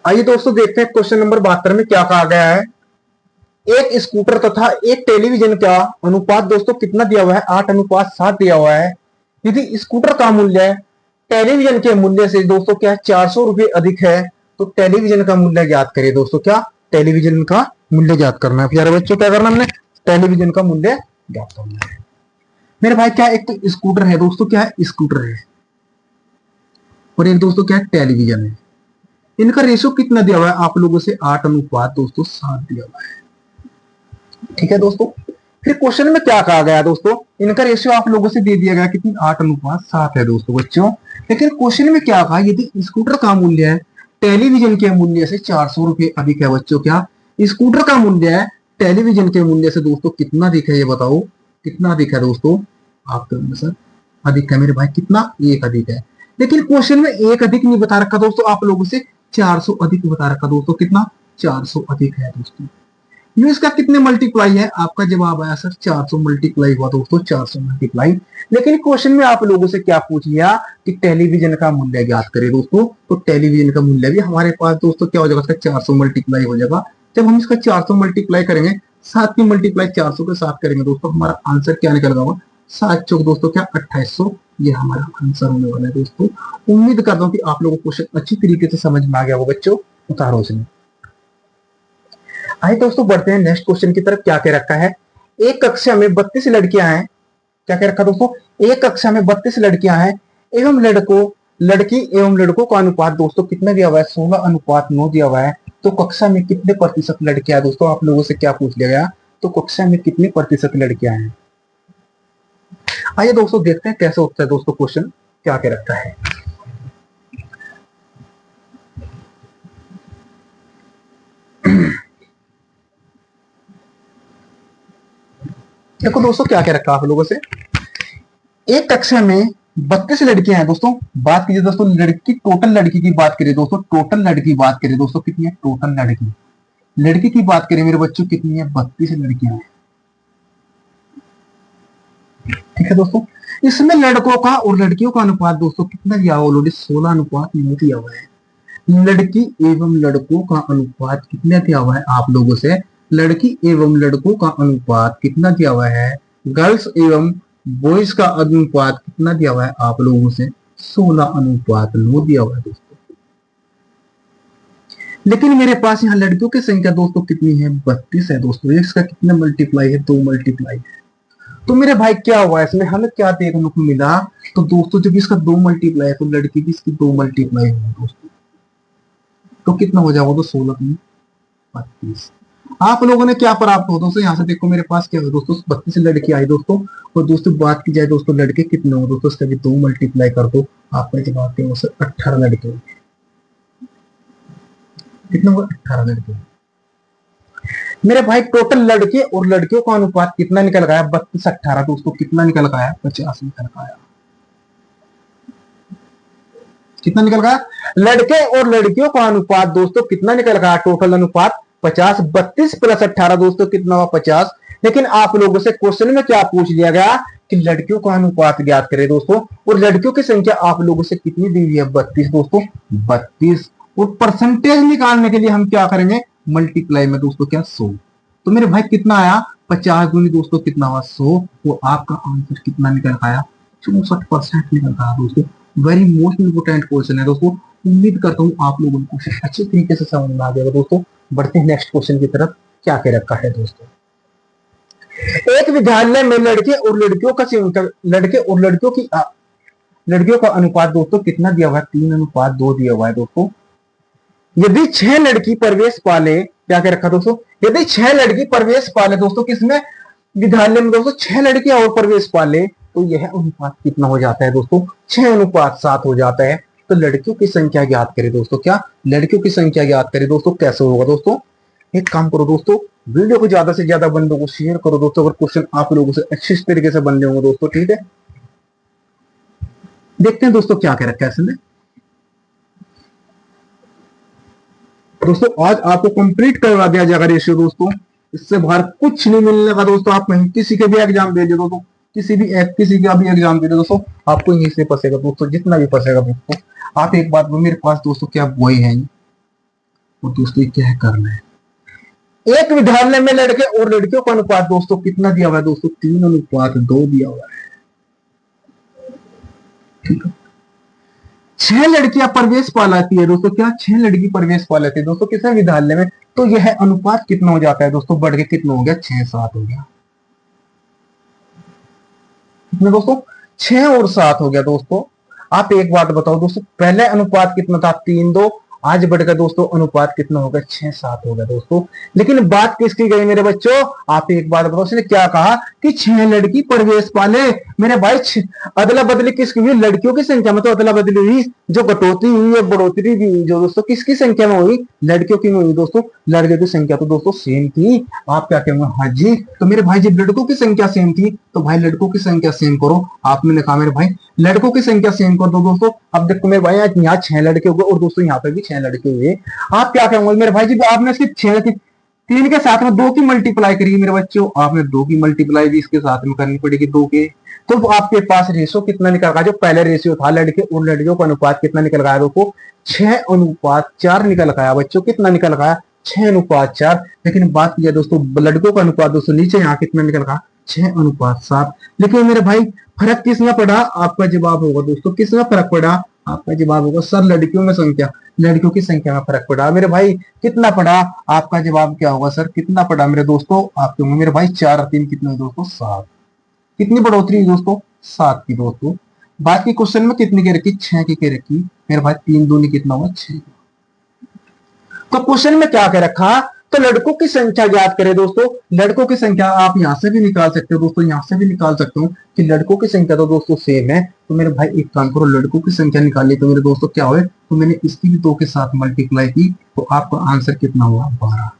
आइए दोस्तों देखते हैं क्वेश्चन नंबर 72 में क्या कहा गया है। एक स्कूटर तथा एक टेलीविजन का अनुपात दोस्तों कितना दिया हुआ है? 8:7 दिया हुआ है। यदि स्कूटर का मूल्य टेलीविजन के मूल्य से दोस्तों क्या 400 रुपए अधिक है, तो टेलीविजन का मूल्य ज्ञात करिए। दोस्तों क्या टेलीविजन का मूल्य ज्ञात करना है प्यारे बच्चों। क्या करना हमने? टेलीविजन का मूल्य ज्ञात करना है। मेरे भाई क्या एक तो स्कूटर है दोस्तों, क्या है स्कूटर है, और एक दोस्तों क्या है टेलीविजन है। इनका रेशियो कितना दिया हुआ है आप लोगों से? 8:7 दिया हुआ है। ठीक है दोस्तों, फिर क्वेश्चन में क्या कहा गया दोस्तों? इनका रेशियो आप लोगों से दे दिया गया कितनी? 8:7 है दोस्तों बच्चों। लेकिन क्वेश्चन में क्या कहा? यदि स्कूटर का मूल्य है टेलीविजन के मूल्य से 400 रुपए अधिक है बच्चों, क्या स्कूटर का मूल्य है टेलीविजन के मूल्य से दोस्तों कितना अधिक है? ये बताओ कितना अधिक है दोस्तों? आपके अनुसार अधिक है मेरे भाई, कितना? एक अधिक है। लेकिन क्वेश्चन में एक अधिक नहीं बता रखा दोस्तों, आप लोगों से 400 अधिक बता रखा दोस्तों। कितना? 400 अधिक है दोस्तों। ये इसका कितने मल्टीप्लाई है? आपका जवाब आया सर 400 मल्टीप्लाई हुआ दोस्तों, 400 मल्टीप्लाई। लेकिन क्वेश्चन में आप लोगों से क्या पूछ लिया कि टेलीविजन का मूल्य ज्ञात करें दोस्तों, तो टेलीविजन का मूल्य भी हमारे पास दोस्तों क्या हो जाएगा? इसका 400 मल्टीप्लाई हो जाएगा। जब हम इसका 400 मल्टीप्लाई करेंगे, 7 की मल्टीप्लाई 400 के साथ करेंगे दोस्तों, हमारा आंसर क्या निकल होगा? 7 चौक दोस्तों क्या 2800। ये हमारा आंसर होने वाला है दोस्तों। उम्मीद करता हूँ कि आप लोगों को क्वेश्चन अच्छी तरीके से समझ में आ गया होगा बच्चों। उतारो इसमें। आइए दोस्तों बढ़ते हैं नेक्स्ट क्वेश्चन की तरफ। क्या कह रखा है? एक कक्षा में 32 लड़कियां हैं। क्या कह रखा दोस्तों? एक कक्षा में 32 लड़कियां हैं एवं लड़की एवं लड़कों का अनुपात दोस्तों कितना दिया हुआ है? 16:9 दिया हुआ है। तो कक्षा में कितने प्रतिशत लड़कियां हैं दोस्तों? आप लोगों से क्या पूछ लिया गया? तो कक्षा में कितने प्रतिशत लड़कियां हैं? आइए दोस्तों देखते हैं कैसे होता है दोस्तों क्वेश्चन। क्या कह रखा है? देखो दोस्तों क्या कह रखा आप लोगों से। एक कक्षा में 32 लड़कियां हैं दोस्तों। बात कीजिए दोस्तों लड़की, टोटल लड़की की बात करें दोस्तों, टोटल लड़की बात करें दोस्तों कितनी है? टोटल लड़की, लड़की की बात करें मेरे बच्चों कितनी है? 32 लड़कियां हैं। ठीक है दोस्तों, इसमें लड़कों का और लड़कियों का अनुपात दोस्तों कितना दिया हुआ? ऑलरेडी 16:9 दिया हुआ है। लड़की एवं लड़कों का अनुपात कितना दिया हुआ है आप लोगों से? लड़की एवं लड़कों का अनुपात कितना दिया हुआ है? गर्ल्स एवं बॉयज का अनुपात कितना दिया हुआ है आप लोगों से? 16:9 दिया हुआ है दोस्तों। लेकिन मेरे पास यहाँ लड़कियों की संख्या दोस्तों कितनी है? 32 है दोस्तों। इसका कितना मल्टीप्लाई है? 2 मल्टीप्लाई है। तो मेरे भाई क्या हुआ इसमें? हमें क्या देखने को मिला? तो दोस्तों जब इसका 2 मल्टीप्लाई है तो लड़की की इसकी 2 मल्टीप्लाई होगी दोस्तों, तो कितना हो जाएगा? तो 16 में 32। आप लोगों ने क्या प्राप्त हो दोस्तों? यहाँ से देखो मेरे पास क्या हो दोस्तों, 32 लड़की आई दोस्तों। और दोस्तों बात की जाए दोस्तों लड़के कितने हो दोस्तों, इसका भी 2 मल्टीप्लाई कर दो, आपका जवाब क्या हो? 18 लड़के। कितना हुआ? 18 लड़के। मेरे भाई टोटल लड़के और लड़कियों का अनुपात कितना निकल गया? 32:18 दोस्तों। कितना निकल गया? 50 निकल गया। कितना निकल गया? लड़के और लड़कियों का अनुपात दोस्तों कितना निकल गया? टोटल अनुपात 50। 32 + 18 दोस्तों कितना हुआ? 50। लेकिन आप लोगों से क्वेश्चन में क्या पूछ लिया गया कि लड़कियों का अनुपात ज्ञात करें दोस्तों, और लड़कियों की संख्या आप लोगों से कितनी दी हुई है? 32 दोस्तों, 32। और परसेंटेज निकालने के लिए हम क्या करेंगे? मल्टीप्लाई में दोस्तों क्या 100। तो मेरे भाई कितना आया? 50 दूनी दोस्तों कितना हुआ? 100। वो आपका आंसर कितना निकल आया? 64% निकल आया दोस्तों। वेरी मोस्ट इंपोर्टेंट क्वेश्चन है दोस्तों। उम्मीद करता हूँ आप लोगों को अच्छी तरीके से समझ में आ गया दोस्तों। बढ़ते हैं नेक्स्ट क्वेश्चन की तरफ। क्या कह रखा है दोस्तों? एक विद्यालय में लड़के और लड़कियों का लड़के और लड़कियों का अनुपात दोस्तों कितना दिया हुआ है? 3:2 दिया हुआ है दोस्तों। यदि 6 लड़की प्रवेश पाले, क्या कह रखा दोस्तों? यदि 6 लड़की प्रवेश पाले दोस्तों किसमें? विद्यालय में दोस्तों 6 लड़कियां और प्रवेश पाले, तो यह अनुपात कितना हो जाता है दोस्तों? 6:7 हो जाता है। तो लड़कियों की संख्या ज्ञात करें दोस्तों। क्या लड़कियों की संख्या ज्ञात करें दोस्तों? कैसे होगा दोस्तों? एक काम करो दोस्तों, वीडियो को ज्यादा से ज्यादा बंदों को शेयर करो दोस्तों, अगर क्वेश्चन आप लोगों से अच्छी तरीके से बनने होंगे दोस्तों। ठीक है, देखते हैं दोस्तों क्या कह रखा है इसमें। दोस्तों आज आपको कंप्लीट करवा दिया जाएगा रेशियो दोस्तों। इससे बाहर कुछ नहीं मिलने का दोस्तों। आप कहीं किसी के भी एग्जाम दे दो दोस्तों, किसी का भी एग्जाम दे दो दोस्तों, आपको यहीं से फंसेगा दोस्तों, जितना भी फंसेगा दोस्तों। आप एक बात, मेरे पास दोस्तों क्या बॉय है, और दोस्तों ये क्या है करना है। एक विद्यालय में लड़के और लड़कियों का अनुपात दोस्तों कितना दिया हुआ है दोस्तों, 3:2 दिया हुआ है। ठीक है, 6 लड़कियां प्रवेश पा लाती है दोस्तों, क्या 6 लड़की प्रवेश पा लेती है दोस्तों किसी विद्यालय में, तो यह अनुपात कितना हो जाता है दोस्तों, बढ़ के कितना हो गया, 6:7 हो गया। कितना दोस्तों, 6 और 7 हो गया दोस्तों। आप एक बात बताओ दोस्तों, पहले अनुपात कितना था, 3:2, आज बढ़कर दोस्तों अनुपात कितना हो गया, 6:7 हो गया दोस्तों। लेकिन बात किसकी गई मेरे बच्चों, आप एक बात बताओ, उसने क्या कहा कि 6 लड़की प्रवेश पाले। मेरे भाई अदला बदली किसकी हुई, लड़कियों की संख्या में तो अदला बदली हुई, जो कटौती हुई है बढ़ोतरी भी हुई जो दोस्तों किसकी संख्या में हुई, लड़कियों की में हुई दोस्तों। लड़कियों की संख्या तो दोस्तों सेम थी। आप क्या कहेंगे, हाँ जी, तो मेरे भाई जब लड़कों की संख्या सेम थी तो भाई लड़कों की संख्या सेम करो। आपने कहा मेरे भाई लड़कों की संख्या सेम कर दो दोस्तों। अब देखो मेरे भाई यहाँ 6 लड़के हो गए और दोस्तों यहाँ पे भी 6 लड़के हुए। आप क्या कहेंगे मेरे भाई जी, आपने सिर्फ 6 की 3 के साथ में 2 की मल्टीप्लाई करी मेरे बच्चों, आपने 2 की मल्टीप्लाई भी इसके साथ में करनी पड़ेगी 2 के, तो आपके पास रेशियो कितना निकल गया, जो पहले रेशियो था लड़के और लड़कियों का अनुपात कितना निकल गया दोस्तों, 6:4 निकल गया बच्चों। कितना निकल गया, 6:4। लेकिन बात किया दोस्तों लड़कों का अनुपात दोस्तों नीचे यहाँ कितना निकल गया, 6:7। लेकिन मेरे भाई फर्क किसमें पड़ा, आपका जवाब होगा दोस्तों किसमें फर्क पड़ा, आपका जवाब होगा सर लड़कियों में संख्या, लड़कियों की संख्या में फर्क पड़ा। मेरे भाई कितना पड़ा, आपका जवाब क्या होगा सर, कितना पड़ा मेरे दोस्तों, आपके होंगे मेरे भाई 4 और 3 कितने दोस्तों, 7। कितनी बढ़ोतरी है दोस्तों, 7 की दोस्तों। बाकी क्वेश्चन में कितनी के रखी, 6 की के रखी मेरे भाई, 3 दूनी कितना हुआ, 6। तो क्वेश्चन में क्या कह रखा, तो लड़कों की संख्या ज्ञात करें दोस्तों। लड़कों की संख्या आप यहां से भी निकाल सकते हो दोस्तों, यहां से भी निकाल सकते हो कि लड़कों की संख्या तो दोस्तों सेम है। तो मेरे भाई एक काम करो, लड़कों की संख्या निकाली तो मेरे दोस्तों क्या हुए, तो मैंने इसकी भी 2 के साथ मल्टीप्लाई की तो आपका आंसर कितना हुआ, 12।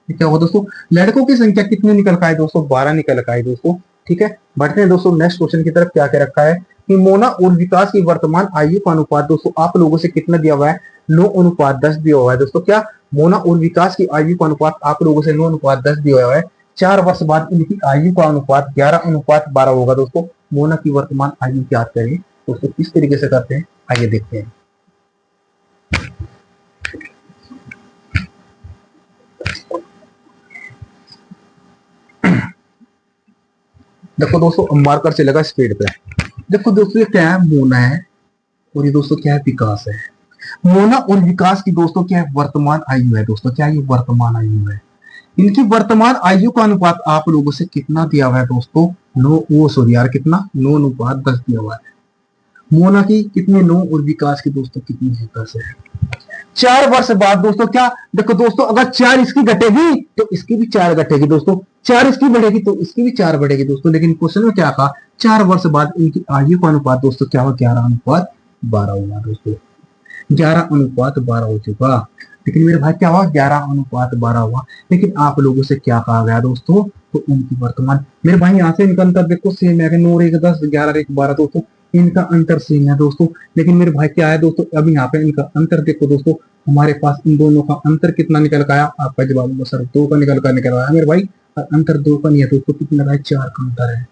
क्या हुआ दोस्तों, लड़कों की संख्या कितनी निकल का है दोस्तों, 12 निकल का है दोस्तों। ठीक है, बढ़ते हैं दोस्तों नेक्स्ट क्वेश्चन की तरफ। क्या क्या रखा है कि मोना और विकास की वर्तमान आयु का अनुपात दोस्तों आप लोगों से कितना दिया हुआ है, 9:10 दिया हुआ है दोस्तों। क्या मोना और विकास की आयु का अनुपात आप लोगों से 9:10 दिया हुआ है। 4 वर्ष बाद इनकी आयु का अनुपात 11:12 होगा दोस्तों। मोना की वर्तमान आयु ज्ञात करें दोस्तों, किस तरीके से करते हैं आइए देखते हैं। देखो दोस्तों मार्कर चलेगा स्पीड पे। देखो दोस्तों ये क्या है, मोना है और ये दोस्तों क्या है, विकास है। मोना और विकास की दोस्तों क्या है, वर्तमान आयु है दोस्तों। क्या ये वर्तमान आयु है, इनकी वर्तमान आयु का अनुपात आप लोगों से कितना दिया हुआ है दोस्तों, 9 वो सॉरी यार कितना, 9:10 दिया हुआ है। मोना की कितने, 9 और विकास की दोस्तों कितनी है, 10 है। 4 वर्ष बाद दोस्तों क्या, देखो दोस्तों अगर 4 इसकी घटेगी तो इसकी भी 4 घटेगी दोस्तों, 4 इसकी बढ़ेगी तो इसकी भी 4 बढ़ेगी दोस्तों। लेकिन क्वेश्चन में क्या कहा, 4 वर्ष बाद इनकी आयु का अनुपात दोस्तों क्या हुआ, 11:12 हुआ दोस्तों। 11:12 हो चुका। लेकिन मेरे भाई क्या हुआ, 11:12 हुआ। लेकिन आप लोगों से क्या कहा गया दोस्तों, तो उनकी वर्तमान, मेरे भाई यहाँ से इनका अंतर देखो सेम है, 9 और 1 10, 11 और 1 12 दोस्तों, इनका अंतर सेम है दोस्तों। लेकिन मेरे भाई क्या है दोस्तों, अब यहाँ पे इनका अंतर देखो दोस्तों, हमारे पास इन दोनों का अंतर कितना निकल का आया, आपका जवाब होगा सर 2 का निकल आया मेरे भाई। अंतर 2 का नहीं है दोस्तों, कितना भाई 4 का अंतर है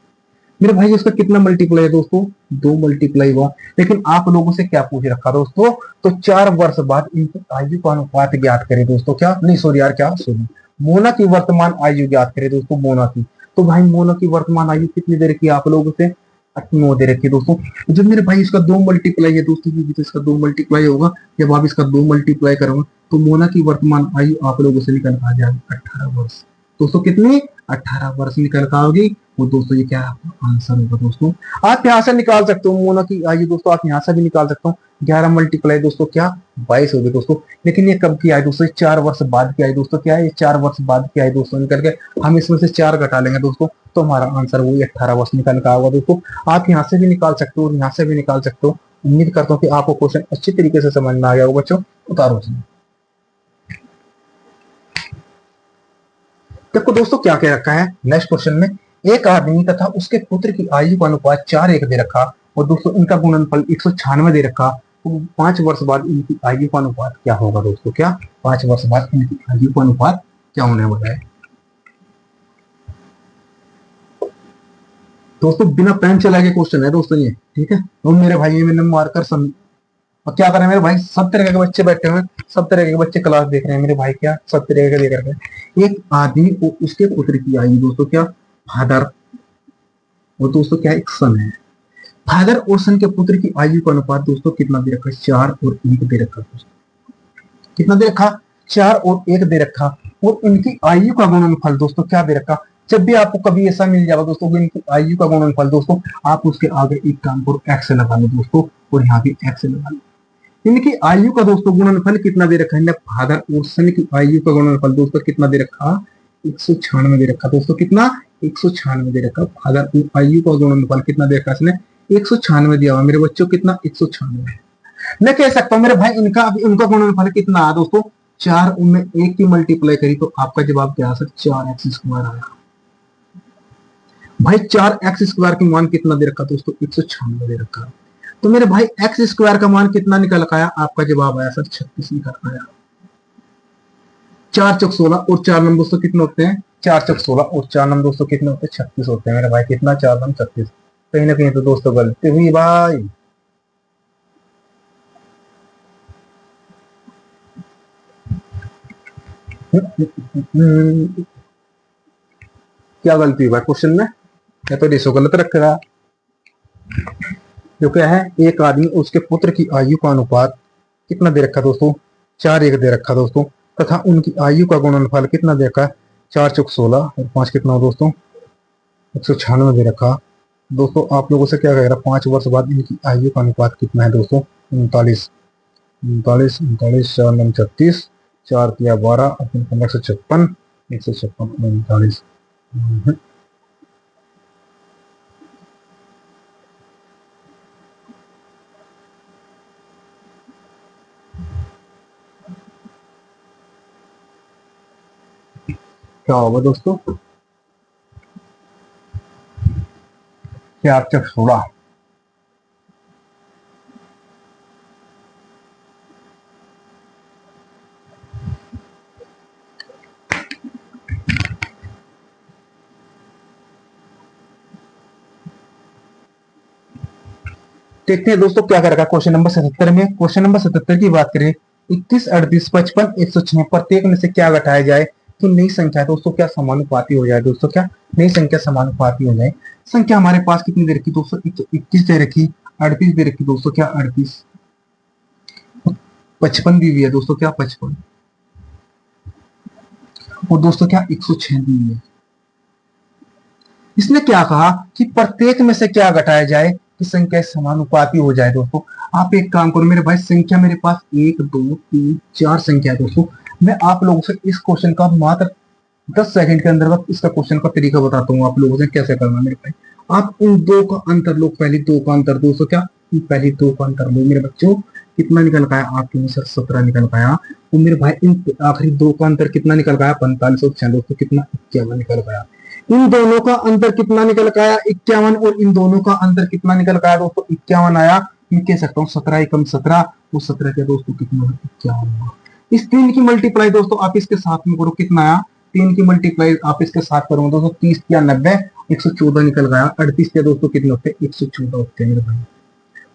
मेरे भाई। इसका कितना मल्टीप्लाई है दोस्तों, 2 मल्टीप्लाई हुआ। लेकिन आप लोगों से क्या पूछ रखा दोस्तों, तो 4 वर्ष बाद इनकी आयु का अनुपात ज्ञात करें दोस्तों। क्या नहीं सॉरी यार, क्या सॉरी, मोना की वर्तमान आयु ज्ञात करें दोस्तों, मोना की। तो भाई मोना की वर्तमान आयु कितनी दे रखी है आप लोगों से, 9 दे रखी है दोस्तों। जब मेरे भाई इसका 2 मल्टीप्लाई है दोस्तों, तो इसका 2 मल्टीप्लाई होगा। जब आप इसका 2 मल्टीप्लाई करोगे तो मोना की वर्तमान आयु आप लोगों से निकल आ जाएगी 18 वर्ष दोस्तों। कितनी, 18 वर्ष निकल कर आओगी वो दोस्तों। ये क्या आंसर होगा दोस्तों, आप यहाँ से निकाल सकते हो मोना की आयु दोस्तों, आप यहाँ से भी निकाल सकते हो। 11 मल्टीप्लाई दोस्तों क्या 22 होगी दोस्तों। लेकिन ये कब की आई दोस्तों, 4 वर्ष बाद की आई दोस्तों। क्या है, ये 4 वर्ष बाद की आई दोस्तों निकल के, हम इसमें से 4 घटा लेंगे दोस्तों, तो हमारा आंसर वही 18 वर्ष निकल का होगा दोस्तों। आप यहाँ से भी निकाल सकते हो और यहाँ से भी निकाल सकते हो। उम्मीद करता हूँ कि आपको क्वेश्चन अच्छी तरीके से समझ में आ गया होगा बच्चों। उतारो देखो दोस्तों क्या क्या रखा है नेक्स्ट क्वेश्चन में, एक आदमी तथा उसके पुत्र की आयु का अनुपात 4:1 दे रखा और दोस्तों इनका गुणनफल 196 दे रखा। तो 5 वर्ष बाद इनकी आयु का अनुपात क्या होगा दोस्तों। क्या 5 वर्ष बाद इनकी आयु का अनुपात क्या होने वाला है दोस्तों। बिना पेन चला के क्वेश्चन है दोस्तों ये, ठीक है। तो मेरे भाई ये मैंने मार्कर और क्या कर रहे हैं मेरे भाई, सब तरह के बच्चे बैठे हुए हैं, सब तरह के बच्चे क्लास देख रहे हैं मेरे भाई, क्या सब तरह के देख रहे हैं। एक आदमी और उसके पुत्र की आयु दोस्तों क्या, फादर और दोस्तों क्या एक सन है। फादर और सन के पुत्र की आयु का अनुपात दोस्तों कितना दे रखा है, 4 और 1 दे रखा दोस्तों। कितना दे रखा, 4 और 1 दे रखा। और इनकी आयु का गुणनफल दोस्तों क्या दे रखा। जब भी आपको कभी ऐसा मिल जाएगा दोस्तों कि इनकी आयु का गुणनफल दोस्तों, आप उसके आगे एक काम करो, एक्स लगा लो दोस्तों, और यहाँ भी एक्स लगा लो। इनकी आयु का दोस्तों गुणनफल कितना दे रखा है, फादर और सन की आयु का गुणनफल दोस्तों कितना दे रखा, 196 दे रखा दोस्तों। कितना, 196 दे रखा। फादर और आयु का गुणनफल कितना दे रखा इसने, 196 दिया हुआ मेरे बच्चों, कितना, 196। मैं कह सकता हूँ मेरे भाई इनका उनका गुणनफल कितना आया दोस्तों, 4 में 1 की मल्टीप्लाई करी तो आपका जवाब क्या आ सकता, 4x² आया। भाई 4x² की मान कितना दे रखा दोस्तों, 196 दे रखा। तो मेरे भाई x² का मान कितना निकल आया, आपका जवाब आया सर 36 निकल आया। 4 चौक 16 और 4 नंबर दोस्तों कितने होते हैं, 4 चौक 16 और 4 नंबर दोस्तों कितने होते हैं, 36 होते हैं मेरे भाई। कितना, 4 नंबर 36। कहीं ना कहीं तो दोस्तों गलती हुई भाई। क्या गलती हुआ क्वेश्चन में, या तो रेशो गलत रख रहा। जो क्या है, एक आदमी उसके पुत्र की आयु का अनुपात कितना दे रखा दोस्तों, 4:1 दे रखा दोस्तों, तथा उनकी आयु का गुणनफल कितना दे रखा, 4 चौक 16 और 5 कितना हो दोस्तों, 196 दे रखा। दोस्तों आप लोगों से क्या कह रहा, 5 वर्ष बाद इनकी आयु का अनुपात कितना है दोस्तों, 39। 39 39 4 9 36, 4 किया 12, 156, 156 39। क्या होगा दोस्तों, 4 चौक 16। देखते हैं दोस्तों क्या कर रखा क्वेश्चन नंबर 77 में। क्वेश्चन नंबर 77 की बात करें, 21 38 55 106 प्रत्येक में से क्या घटाया जाए तो नई संख्या दोस्तों क्या समानुपाती हो जाए, दोस्तों क्या नई संख्या समानुपाती हो जाए। संख्या हमारे पास कितनी दे रखी दोस्तों, 21 दे रखी, 38 दे रखी दोस्तों क्या 38, 55 दी हुई है दोस्तों क्या 55, और दोस्तों क्या 106 दी हुई है। इसने क्या कहा कि प्रत्येक में से क्या घटाया जाए कि संख्या समानुपाती हो जाए। दोस्तों आप एक काम करो मेरे भाई, संख्या मेरे पास 1 2 3 4 संख्या है दोस्तों। मैं आप लोगों से इस क्वेश्चन का मात्र 10 सेकंड के अंदर इसका क्वेश्चन का तरीका बताता हूँ आप लोगों से कैसे करना है मेरे भाई। आप उन दो का अंतर लो, पहले दो का अंतर दोस्तों क्या, पहले दो का अंतर लो मेरे बच्चों। कितना निकल पाया आपके अनुसार, 17 निकल पाया। तो मेरे भाई इन आखिरी दो का अंतर कितना निकल पाया, 45 और 6 दोस्तों कितना 51 निकल पाया। इन दोनों का अंतर कितना निकल के आया, 51, और इन दोनों का अंतर कितना निकल के आया दोस्तों, 51 आया। मैं कह सकता हूँ 17 एकम 17, और 17 के दोस्तों कितना, 51। इस 3 की मल्टीप्लाई दोस्तों आप इसके साथ में करो, कितना आया, 3 की मल्टीप्लाई आप इसके साथ करोगे दोस्तों, 30 या 90, 114 निकल गया। 38 के दोस्तों कितने होते हैं, 114 होते हैं मेरे भाई।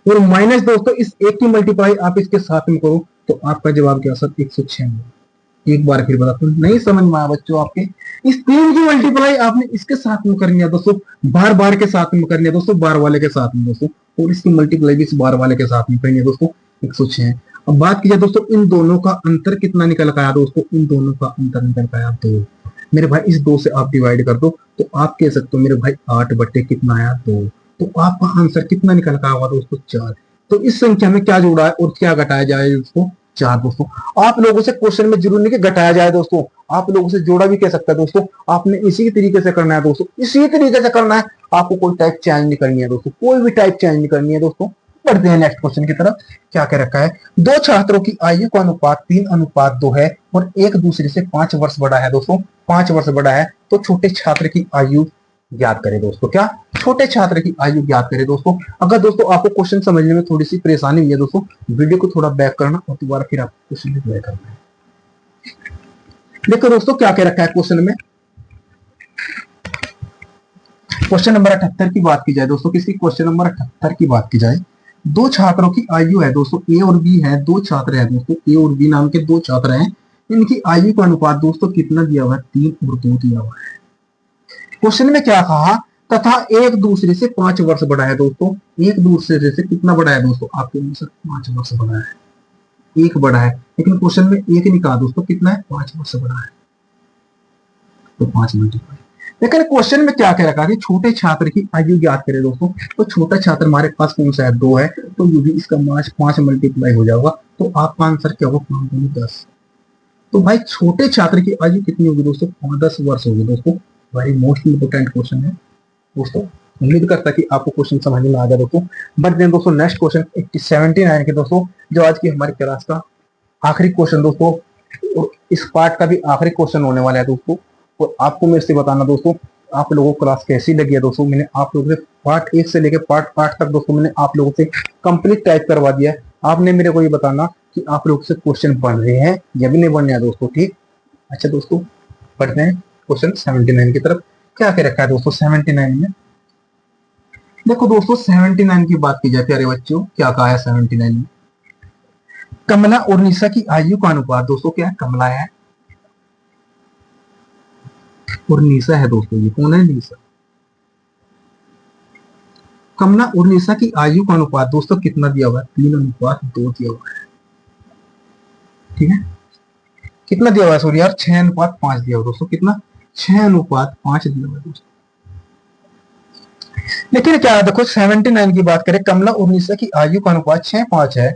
और माइनस दोस्तों इस एक की मल्टीप्लाई आप इसके साथ में करो तो आपका जवाब क्या सर, 106। एक बार फिर बताता हूँ, नहीं समझ में आया बच्चों आपके, इस 3 की मल्टीप्लाई आपने इसके साथ में करनी है दोस्तों, बार बार के साथ में करनी है दोस्तों, बार वाले के साथ में दोस्तों, और इसकी मल्टीप्लाई भी इस बार वाले के साथ में करनी है दोस्तों, 106। अब बात की जाए दोस्तों इन दोनों का अंतर कितना निकल आया दोस्तों, इन दोनों का अंतर निकल आया 2। मेरे भाई इस 2 से आप डिवाइड कर दो तो आप कह सकते हो मेरे भाई 8 बटे कितना आया 2। तो आपका आंसर कितना निकल का होगा दोस्तों, 4। तो इस संख्या में क्या जोड़ा है और क्या घटाया जाए दोस्तों, 4 दोस्तों। आप लोगों से क्वेश्चन में जरूर नहीं कि घटाया जाए दोस्तों, आप लोगों से जोड़ा भी कह सकता है दोस्तों। आपने इसी तरीके से करना है दोस्तों, इसी तरीके से करना है, आपको कोई टाइप चेंज नहीं करनी है दोस्तों, कोई भी टाइप चेंज नहीं करनी है दोस्तों। बढ़ते हैं नेक्स्ट क्वेश्चन की तरफ। क्या कह रखा है, दो छात्रों की आयु का अनुपात 3:2 है और एक दूसरे से 5 वर्ष बड़ा है दोस्तों, 5 वर्ष बड़ा है, तो छोटे छात्र की आयु ज्ञात करें दोस्तों। क्या, छोटे छात्र की आयु ज्ञात करें दोस्तों। अगर दोस्तों आपको क्वेश्चन समझने में थोड़ी सी परेशानी हुई है दोस्तों, वीडियो को थोड़ा बैक करना और दोबारा फिर आपको क्वेश्चन रिप्लाई करना है। देखो दोस्तों क्या कह रखा है क्वेश्चन में, क्वेश्चन नंबर 78 की बात की जाए दोस्तों, किसकी, क्वेश्चन नंबर 78 की बात की जाए दो छात्रों की आयु है दोस्तों, ए और बी है, दो छात्र है दोस्तों, ए और बी नाम के दो छात्र हैं। इनकी आयु का अनुपात दोस्तों कितना दिया हुआ है, 3 और 2 दिया हुआ है। क्वेश्चन में क्या कहा, तथा एक दूसरे से 5 वर्ष बड़ा है दोस्तों। एक दूसरे से कितना बड़ा है दोस्तों, आपके अनुसार 5 वर्ष बड़ा है, एक बड़ा है, लेकिन क्वेश्चन में एक नहीं कहा दोस्तों, कितना है, 5 वर्ष बड़ा है, तो 5 मल्टीप्लाई। लेकिन क्वेश्चन में क्या कह रखा है कि छोटे छात्र की आयु ज्ञात करें दोस्तों। तो छोटा छात्र हमारे पास कौन सा है, 2 है, तो यू भी इसका 5 मल्टीप्लाई हो जाएगा, तो आपका आंसर क्या होगा, 5 दूनी 10। तो भाई छोटे छात्र की आयु कितनी होगी दोस्तों, 10 वर्ष होगी दोस्तों। वेरी मोस्ट इंपोर्टेंट क्वेश्चन है दोस्तों। उम्मीद करता कि आपको क्वेश्चन समझ में आ जाए दोस्तों। बढ़ते हैं दोस्तों नेक्स्ट क्वेश्चन 79 के दोस्तों, जो आज की हमारी क्लास का आखिरी क्वेश्चन दोस्तों, और इस पार्ट का भी आखिरी क्वेश्चन होने वाला है दोस्तों। और आपको मेरे से बताना दोस्तों, आप लोगों को क्लास कैसी लगी है दोस्तों। मैंने आप लोगों से पार्ट 1 से लेकर पार्ट 8 तक दोस्तों मैंने आप लोगों से कंप्लीट टाइप करवा दिया है। आपने मेरे को ये बताना कि आप लोगों से क्वेश्चन बन रहे हैं या भी नहीं बन रहे हैं दोस्तों, ठीक। अच्छा दोस्तों, बढ़ते हैं क्वेश्चन 79 की तरफ। क्या क्या रखा है दोस्तों 79 में, देखो दोस्तों 79 की बात की जाए प्यारे बच्चों, क्या कहा है 79 में, कमला और निशा की आयु का अनुपात दोस्तों क्या है, कमला है और निशा है दोस्तों, ये कौन है, निशा। कमला और निशा की आयु का अनुपात दोस्तों कितना दिया हुआ है, 3:2 दिया हुआ है, ठीक है। कितना दिया हुआ है, सॉरी यार, 6:5 दिया हुआ दोस्तों, कितना, 6:5 दिया हुआ है दोस्तों। लेकिन क्या देखो 79 की बात करें, कमला और निशा की आयु का अनुपात 6:5 है।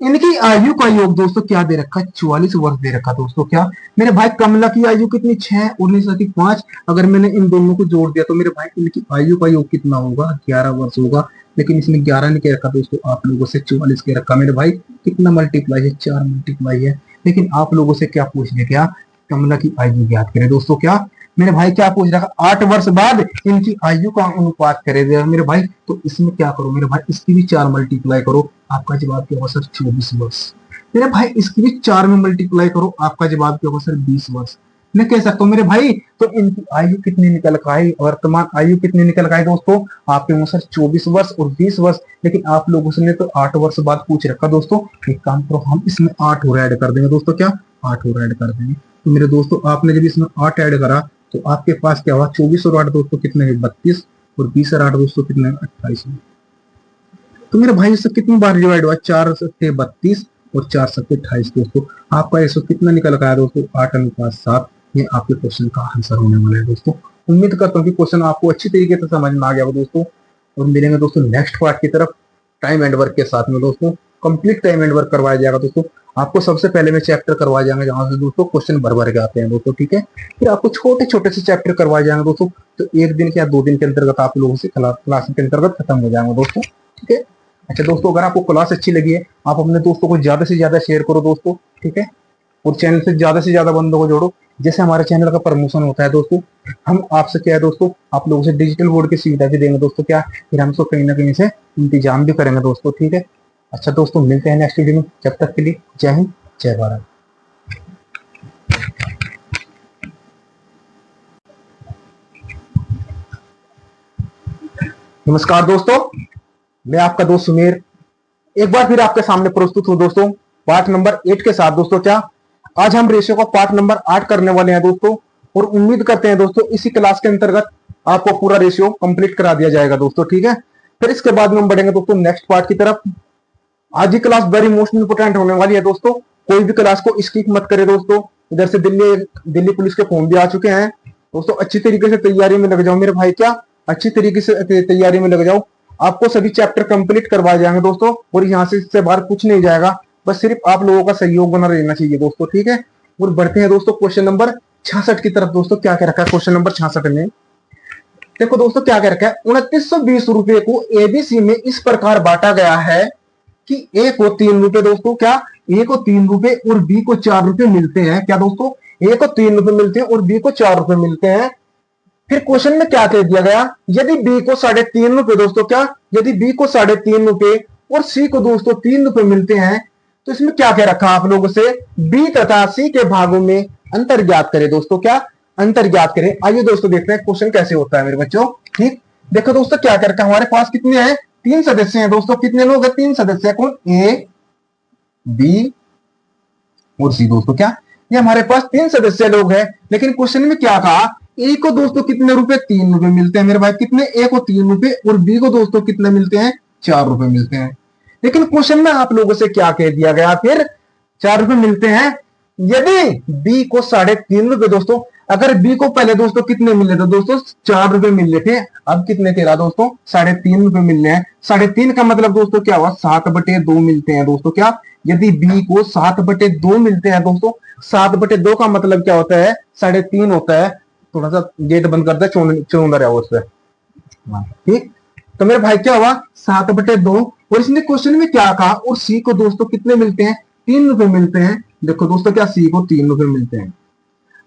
इनकी आयु का योग दोस्तों क्या दे रखा है, 44 वर्ष दे रखा दोस्तों। क्या मेरे भाई, कमला की आयु कितनी, 6 और निशा की 5। अगर मैंने इन दोनों को जोड़ दिया तो मेरे भाई इनकी आयु का योग कितना होगा, 11 वर्ष होगा। लेकिन इसमें 11 नहीं कह रखा दोस्तों, आप लोगों से 44 कह रखा। मेरे भाई कितना मल्टीप्लाई है, 4 मल्टीप्लाई है। लेकिन आप लोगों से क्या पूछ लिया, क्या कमला की आयु ज्ञात करें दोस्तों। क्या मेरे भाई क्या पूछ रखा, 8 वर्ष बाद इनकी आयु का अनुपात करे मेरे भाई। तो इसमें क्या करो मेरे भाई, इसकी भी 4 मल्टीप्लाई करो, आपका जवाब क्या होगा सर, 24 वर्ष। मेरे भाई इसकी भी 4 में मल्टीप्लाई करो, आपका जवाब क्या होगा सर, 20 वर्ष। मैं कह सकता हूँ मेरे भाई, तो इनकी आयु कितनी निकल कर आई, वर्तमान आयु कितनी निकल कर आई दोस्तों, आपके मुंह सर 24 वर्ष और 20 वर्ष। लेकिन आप लोगों से ने तो 8 वर्ष बाद पूछ रखा दोस्तों। एक काम करो, हम इसमें 8 और ऐड कर देंगे दोस्तों, क्या 8 और ऐड कर देंगे। तो मेरे दोस्तों आपने जब इसमें 8 ऐड करा तो आपके पास क्या हुआ, 24 और 8 दोस्तों कितने हैं, 32, और 20 और 8 दोस्तों कितने हैं, 28। तो मेरे भाई इससे कितनी बार डिवाइड हुआ, 4 से 32 और 4 से 28 दोस्तों। आपका इसको कितना निकल कर आया दोस्तों, 8:7। ये आपके क्वेश्चन का आंसर होने वाला है दोस्तों। उम्मीद करता हूँ कि क्वेश्चन आपको अच्छी तरीके से समझ में आ गया दोस्तों। और मिलेंगे दोस्तों नेक्स्ट पार्ट की तरफ टाइम एंड वर्क के साथ में दोस्तों। कंप्लीट टाइम एंड वर्क करवाया जाएगा दोस्तों। आपको सबसे पहले में चैप्टर करवाए जाएंगे जहां से दोस्तों क्वेश्चन भर भर के आते हैं दोस्तों, ठीक है। फिर आपको छोटे छोटे से चैप्टर करवाए जाएंगे दोस्तों, तो 1 दिन या 2 दिन के अंतर्गत आप लोगों से क्लास के अंतर्गत खत्म हो जाएंगे दोस्तों, ठीक है। अच्छा दोस्तों, अगर आपको क्लास अच्छी लगी है, आप अपने दोस्तों को ज्यादा से ज्यादा शेयर करो दोस्तों, ठीक है। और चैनल से ज्यादा बंदों को जोड़ो, जैसे हमारे चैनल का प्रमोशन होता है दोस्तों। हम आपसे क्या है दोस्तों, आप लोगों से डिजिटल बोर्ड की सुविधा भी देंगे दोस्तों, क्या फिर हम कहीं ना कहीं से इंतजाम भी करेंगे दोस्तों, ठीक है। अच्छा दोस्तों, मिलते हैं नेक्स्ट वीडियो में, जब तक के लिए जय हिंद जय भारत। नमस्कार दोस्तों, मैं आपका दोस्त सुमेर एक बार फिर आपके सामने प्रस्तुत हूं दोस्तों पार्ट नंबर 8 के साथ दोस्तों। क्या आज हम रेशियो का पार्ट नंबर 8 करने वाले हैं दोस्तों, और उम्मीद करते हैं दोस्तों इसी क्लास के अंतर्गत आपको पूरा रेशियो कंप्लीट करा दिया जाएगा दोस्तों, ठीक है। फिर इसके बाद में हम बढ़ेंगे दोस्तों नेक्स्ट पार्ट की तरफ। आज की क्लास वेरी मोस्ट इंपोर्टेंट होने वाली है दोस्तों, कोई भी क्लास को स्किप मत करे दोस्तों। इधर से दिल्ली पुलिस के फॉर्म भी आ चुके हैं दोस्तों, अच्छी तरीके से तैयारी में लग जाओ मेरे भाई, क्या अच्छी तरीके से तैयारी में लग जाओ। आपको सभी चैप्टर कंप्लीट करवाए जाएंगे दोस्तों, और यहाँ से इससे बाहर कुछ नहीं जाएगा, बस सिर्फ आप लोगों का सहयोग बना रहना चाहिए दोस्तों, ठीक है। और बढ़ते हैं दोस्तों क्वेश्चन नंबर 66 की तरफ दोस्तों। क्या क्या रखा है क्वेश्चन नंबर 66 में, देखो दोस्तों क्या क्या रखा है, 2920 रुपए को एबीसी में इस प्रकार बांटा गया है कि ए को 3 रुपए दोस्तों, क्या ए को 3 रुपए और बी को 4 रुपए मिलते हैं। क्या दोस्तों, ए को 3 रुपए मिलते हैं और बी को 4 रुपए मिलते हैं। फिर क्वेश्चन में क्या कह दिया गया, यदि बी को 3.5 रुपए दोस्तों, क्या यदि बी को 3.5 रुपए और सी को दोस्तों 3 रुपए मिलते हैं, तो इसमें क्या कह रखा आप लोगों से, बी तथा सी के भागों में अंतर ज्ञात करें दोस्तों, क्या अंतर ज्ञात करें। आइए दोस्तों देखते हैं क्वेश्चन कैसे होता है मेरे बच्चों, ठीक। देखो दोस्तों क्या कर रखा है, हमारे पास कितने हैं तीन सदस्य हैं दोस्तों, कितने लोग हैं? तीन सदस्य हैं। कौन? ए, बी और सी दोस्तों। क्या ये हमारे पास तीन सदस्य लोग हैं, लेकिन क्वेश्चन में क्या कहा? ए को दोस्तों कितने रुपए? 3 रुपए मिलते हैं मेरे भाई। कितने? ए को 3 रुपए और बी को दोस्तों कितने मिलते हैं? 4 रुपए मिलते हैं। लेकिन क्वेश्चन में आप लोगों से क्या कह दिया गया? फिर 4 रुपए मिलते हैं यदि बी को 3.5 रुपए दोस्तों। अगर बी को पहले दोस्तों कितने मिले थे दोस्तों? 4 रुपए मिल रहे थे। अब कितने तेरा दोस्तों? 3.5 रुपए मिल रहे हैं। 3.5 का मतलब दोस्तों क्या हुआ? 7/2 मिलते हैं दोस्तों। क्या यदि बी को 7/2 मिलते हैं दोस्तों? 7/2 का मतलब क्या होता है? 3.5 होता है। थोड़ा सा गेट बंद करता है, चौंधा है उससे। ठीक, तो मेरे भाई क्या हुआ? 7/2। और इसने क्वेश्चन में क्या कहा? और सी को दोस्तों कितने मिलते हैं? 3 रुपए मिलते हैं। देखो दोस्तों, क्या सी को 3 रुपए मिलते हैं।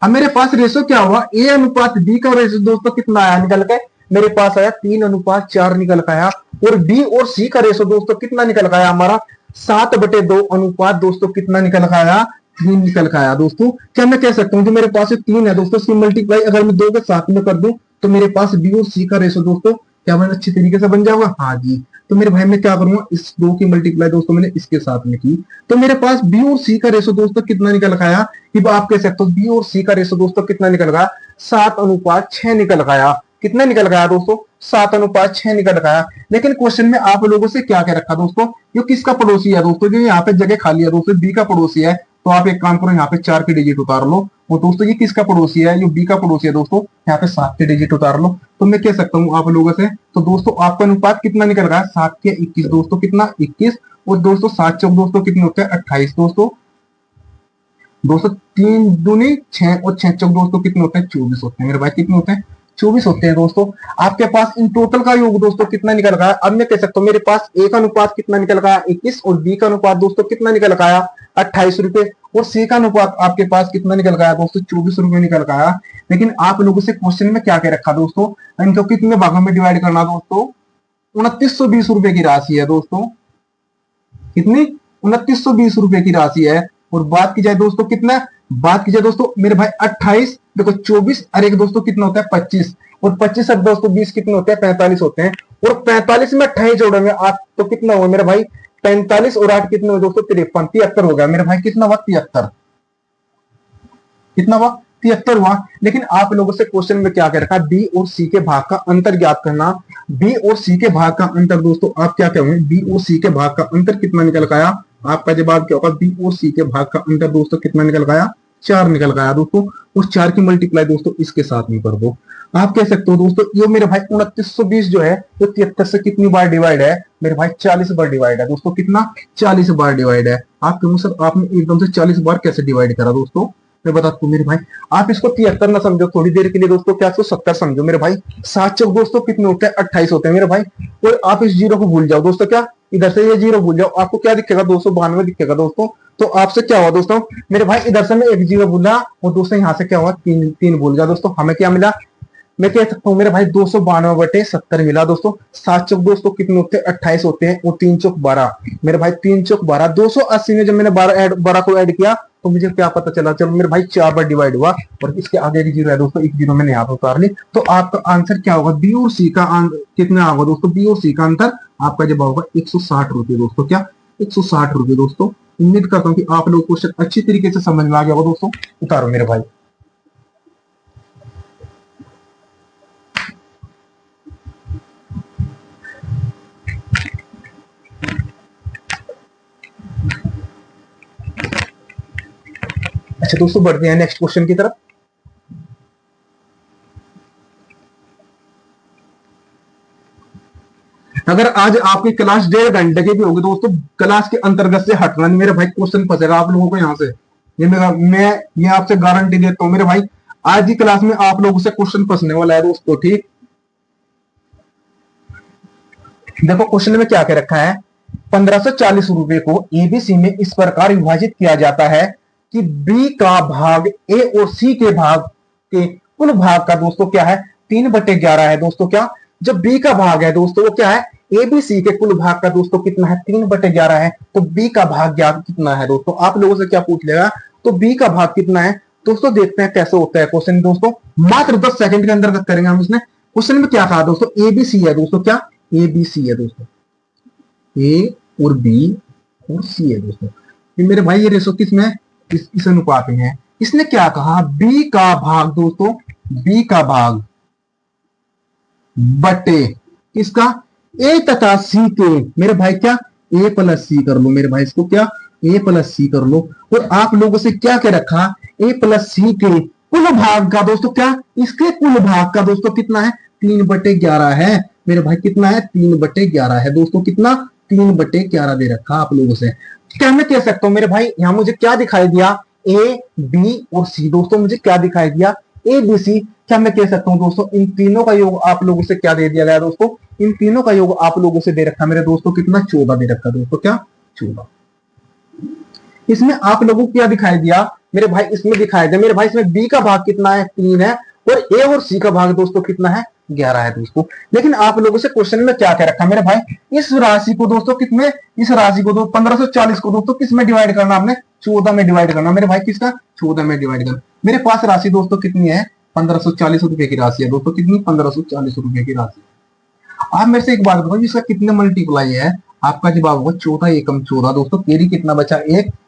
अब मेरे पास रेशो क्या हुआ? ए अनुपात बी का रेशो दोस्तों कितना आया निकल के? मेरे पास आया 3:4 निकल के आया। और बी और सी का रेशो दोस्तों कितना निकल के आया हमारा? 7/2 अनुपात दोस्तों कितना निकल के आया? 3 निकल के आया दोस्तों। क्या मैं कह सकता हूँ जो मेरे पास 3 है दोस्तों, इसकी मल्टीप्लाई अगर मैं 2 के साथ में कर दूं तो मेरे पास बी और सी का रेशो दोस्तों क्या मैंने अच्छी तरीके से बन जाएगा? हाँ जी। तो मेरे भाई मैं क्या करूंगा? इस 2 की मल्टीप्लाई दोस्तों मैंने इसके साथ में की, तो मेरे पास बी और सी का रेशो दोस्तों कितना निकल के आया? कि आप कह सकते हो बी और सी का रेशो दोस्तों कितना निकल गया? 7:6 निकल गया। कितना निकल गया दोस्तों? 7:6 निकल गया। लेकिन क्वेश्चन में आप लोगों से क्या कह रखा दोस्तों? ये किसका पड़ोसी है दोस्तों? जो यहाँ पे जगह खाली है दोस्तों, बी का पड़ोसी है। तो आप एक काम करो, यहाँ पे 4 के डिजिट उतार लो। और दोस्तों ये किसका पड़ोसी है? ये बी का पड़ोसी है दोस्तों। यहाँ पे 7 के डिजिट उतार लो। तो मैं कह सकता हूँ आप लोगों से, तो दोस्तों आपका अनुपात कितना निकल रहा है? 7 के 21 दोस्तों। कितना? 21। और दोस्तों 7 चौक दोस्तों कितने होते हैं? 28 दोस्तों। दोस्तों 3 दूनी 6 और 6 चौक दोस्तों कितने होते हैं? 24 होते हैं मेरे भाई। कितने होते हैं? 24 होते हैं दोस्तों। आपके पास इन टोटल का योग दोस्तों कितना निकल रहा है? अब मैं कह सकता हूँ मेरे पास ए का अनुपात कितना निकल रहा है? 21। और बी का अनुपात दोस्तों कितना निकल रहा है? 28 रुपए। और सी का अनुपात आपके पास कितना निकल रहा है दोस्तों? 24 रुपए निकल रहा है। लेकिन आप लोगों से क्वेश्चन में क्या कह रखा दोस्तों? इनको कितने भागों में डिवाइड करना दोस्तों? 2920 रुपए की राशि है दोस्तों। कितनी? 2920 रुपए की राशि है। और बात की जाए दोस्तों कितना? बात की जाए दोस्तों मेरे भाई 28, देखो 24 और एक दोस्तों कितना होता है? 25। और 25 और दोस्तों 20 कितने होते हैं? 45 होते हैं। और 45 में 28 जोड़ेंगे 8 तो कितना हुआ मेरे भाई? 45 और 8 कितने हुए दोस्तों? 53। 73 हो गया मेरे भाई। कितना हुआ? 73। कितना हुआ? 73 हुआ। लेकिन आप लोगों से क्वेश्चन में क्या कह रखा? बी और सी के भाग का अंतर ज्ञात करना। बी और सी के भाग का अंतर दोस्तों आप क्या कहोगे? बी और सी के भाग का अंतर कितना निकल गया? आपका जवाब क्या होगा? बी और सी के भाग का अंतर दोस्तों कितना निकल गया? 4 निकल गया दोस्तों। उस 4 की मल्टीप्लाई दोस्तों इसके साथ में कर दो। आप कह सकते हो दोस्तों ये मेरे भाई 2920 जो है तो 73 से कितनी बार डिवाइड है मेरे भाई? 40 बार डिवाइड है दोस्तों। कितना? 40 बार डिवाइड है। आप क्यों सर आपने एकदम से 40 बार कैसे डिवाइड करा दोस्तों? मैं बताता हूँ मेरे भाई। आप इसको 73 ना समझो थोड़ी देर के लिए दोस्तों, क्या 70 समझो मेरे भाई। 7 चौक दोस्तों कितने होते हैं? 28 होते हैं मेरे भाई। और आप इस जीरो को भूल जाओ दोस्तों। क्या इधर से ये जीरो भूल जाओ, आपको क्या दिखेगा? 292 दिखेगा दोस्तों। तो आपसे क्या हुआ दोस्तों मेरे भाई? इधर से मैं एक जीरो भूला और दोस्तों यहाँ से क्या हुआ? 3 भूल गया दोस्तों। हमें क्या मिला? मैं कह सकता हूँ मेरे भाई 292/70 मिला दोस्तों। 7 चौक दोस्तों कितने होते हैं? 28 होते हैं। और 3 चौक 12 मेरे भाई। 3 चौक 12 280 में जब मैंने 12 को ऐड किया तो मुझे क्या पता चला? चलो मेरे भाई 4 बार डिवाइड हुआ। और इसके आगे एक जीरो है दोस्तों, एक जीरो मैंने यहाँ पर उतार ली। तो आपका आंसर क्या होगा? बी और सी का कितना होगा दोस्तों? बी और सी का अंतर आपका जवाब होगा 160 रुपए दोस्तों। क्या? 160 रुपए दोस्तों। उम्मीद करता हूँ कि आप लोग क्वेश्चन अच्छी तरीके से समझ में आ गया होगा दोस्तों। उतारो मेरे भाई। अच्छा दोस्तों बढ़ते हैं नेक्स्ट क्वेश्चन की तरफ। अगर आज आपकी क्लास 1.5 घंटे की भी होगी दोस्तों, क्लास के अंतर्गत से हटना नहीं मेरे भाई। क्वेश्चन फंसेगा आप लोगों को यहाँ से, मैं ये आपसे गारंटी देता हूँ मेरे भाई। आज की क्लास में आप लोगों से क्वेश्चन फंसने वाला है दोस्तों। ठीक, देखो क्वेश्चन में क्या कह रखा है? 1540 रुपए को एबीसी में इस प्रकार विभाजित किया जाता है कि बी का भाग ए और सी के भाग के कुल भाग का दोस्तों क्या है? 3/11 है दोस्तों। क्या? जब बी का भाग है दोस्तों वो क्या है? एबीसी के कुल भाग का दोस्तों कितना है? 3/11 है। तो बी का भाग कितना है दोस्तों? आप लोगों से क्या पूछ लेगा? तो बी का भाग कितना है दोस्तों? देखते हैं कैसे होता है क्वेश्चन दोस्तों। मात्र 10 सेकंड के अंदर करेंगे हम इसने। क्वेश्चन में क्या कहा दोस्तों? एबीसी है दोस्तों। क्या? एबीसी है दोस्तों। ए और बी और सी है दोस्तों। ये मेरे भाई ये रेशो किसमें, इस अनुपात में है। इसने क्या कहा, बी का भाग दोस्तों, बी का भाग बटे किसका, ए तथा सी के। मेरे भाई क्या, ए प्लस सी कर लो मेरे भाई, इसको क्या ए प्लस सी कर लो। और आप लोगों से क्या क्या रखा, ए प्लस सी के कुल भाग का दोस्तों क्या, इसके कुल भाग का दोस्तों कितना है, 3/11 है मेरे भाई। कितना है, 3/11 है दोस्तों। कितना, 3/11 दे रखा आप लोगों से। क्या मैं कह सकता हूं मेरे भाई, यहां मुझे क्या दिखाई दिया, ए बी और सी दोस्तों, मुझे क्या दिखाई दिया, ए बी सी। क्या मैं कह सकता हूं दोस्तों, इन तीनों का योग आप लोगों से क्या दे दिया गया दोस्तों, इन तीनों का योग आप लोगों से दे रखा मेरे दोस्तों, कितना, 14 दे रखा दोस्तों, क्या 14। इसमें आप लोगों को क्या दिखाई दिया मेरे भाई, इसमें दिखाई दिया मेरे भाई, इसमें बी का भाग कितना है, 3 है, और ए और सी का भाग दोस्तों कितना है, 11 है दोस्तों। लेकिन आप लोगों से क्वेश्चन में क्या क्या रखा मेरे भाई, इस राशि को दोस्तों कितने, इस राशि को 1540 को दोस्तों किस में डिवाइड करना, हमने 14 में डिवाइड करना मेरे भाई, किसका, 14 में डिवाइड करना। मेरे पास राशि दोस्तों कितनी है, 1540 रुपए की राशि है दोस्तों, कितनी, 1540 रुपए की राशि। आप मेरे से एक बात बताओ, इसका कितने मल्टीप्लाई है, आपका जवाब होगा 14 एकम 14 दोस्तों। केरी कितना बचा,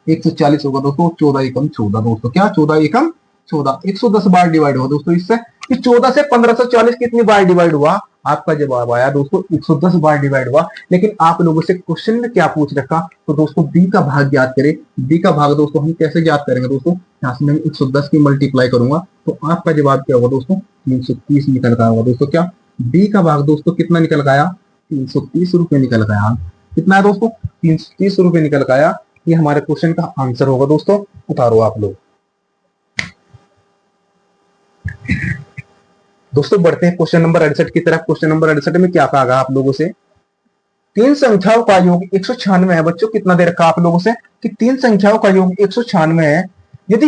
140 होगा दोस्तों, 14 एकम 14 दोस्तों, क्या 14 एकम 14, 110 बार डिवाइड हुआ दोस्तों इससे। इस 14 से 1540 कितनी बार डिवाइड हुआ, आपका जवाब आया दोस्तों 110 बार डिवाइड हुआ। लेकिन आप लोगों से क्वेश्चन में क्या पूछ रखा, तो दोस्तों बी का भाग ज्ञात करें। बी का भाग दोस्तों हम कैसे ज्ञात करेंगे दोस्तों, यहाँ से मैं 110 की मल्टीप्लाई करूंगा तो आपका जवाब क्या होगा दोस्तों, 330 निकल का होगा दोस्तों। क्या, बी का भाग दोस्तों कितना निकल गया, 330 रुपए निकल गया। कितना है दोस्तों, 330 रुपए निकल गया। ये हमारे क्वेश्चन का आंसर होगा दोस्तों। उतारो आप लोग दोस्तों, बढ़ते हैं क्वेश्चन नंबर 68 की तरफ। क्वेश्चन नंबर 68 में क्या कहा गया आप लोगों से, तीन संख्याओं का योग 196 है। बच्चों कितना दे रखा आप लोगों से, कि तीन संख्याओं का योग 196 है। यदि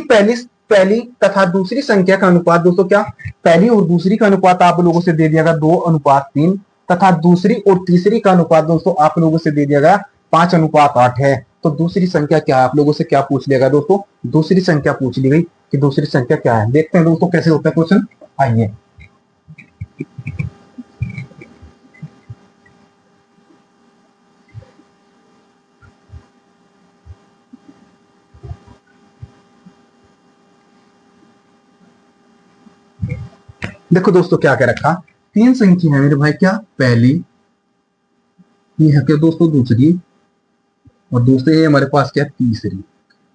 पहली तथा दूसरी संख्या का अनुपात दोस्तों, क्या पहली और दूसरी का अनुपात आप लोगों से दे दिया गया 2:3, तथा दूसरी और तीसरी का अनुपात दोस्तों आप लोगों से दे दिया गया 5:8 है। तो दूसरी संख्या क्या है, आप लोगों से क्या पूछ लिया गया दोस्तों, दूसरी संख्या पूछ ली गई कि दूसरी संख्या क्या है। देखते हैं दोस्तों कैसे होता है क्वेश्चन, आइए। देखो दोस्तों क्या क्या रखा, तीन संख्या है मेरे भाई, क्या पहली, ये है क्या दोस्तों दूसरी, और दूसरे ये हमारे पास क्या तीसरी।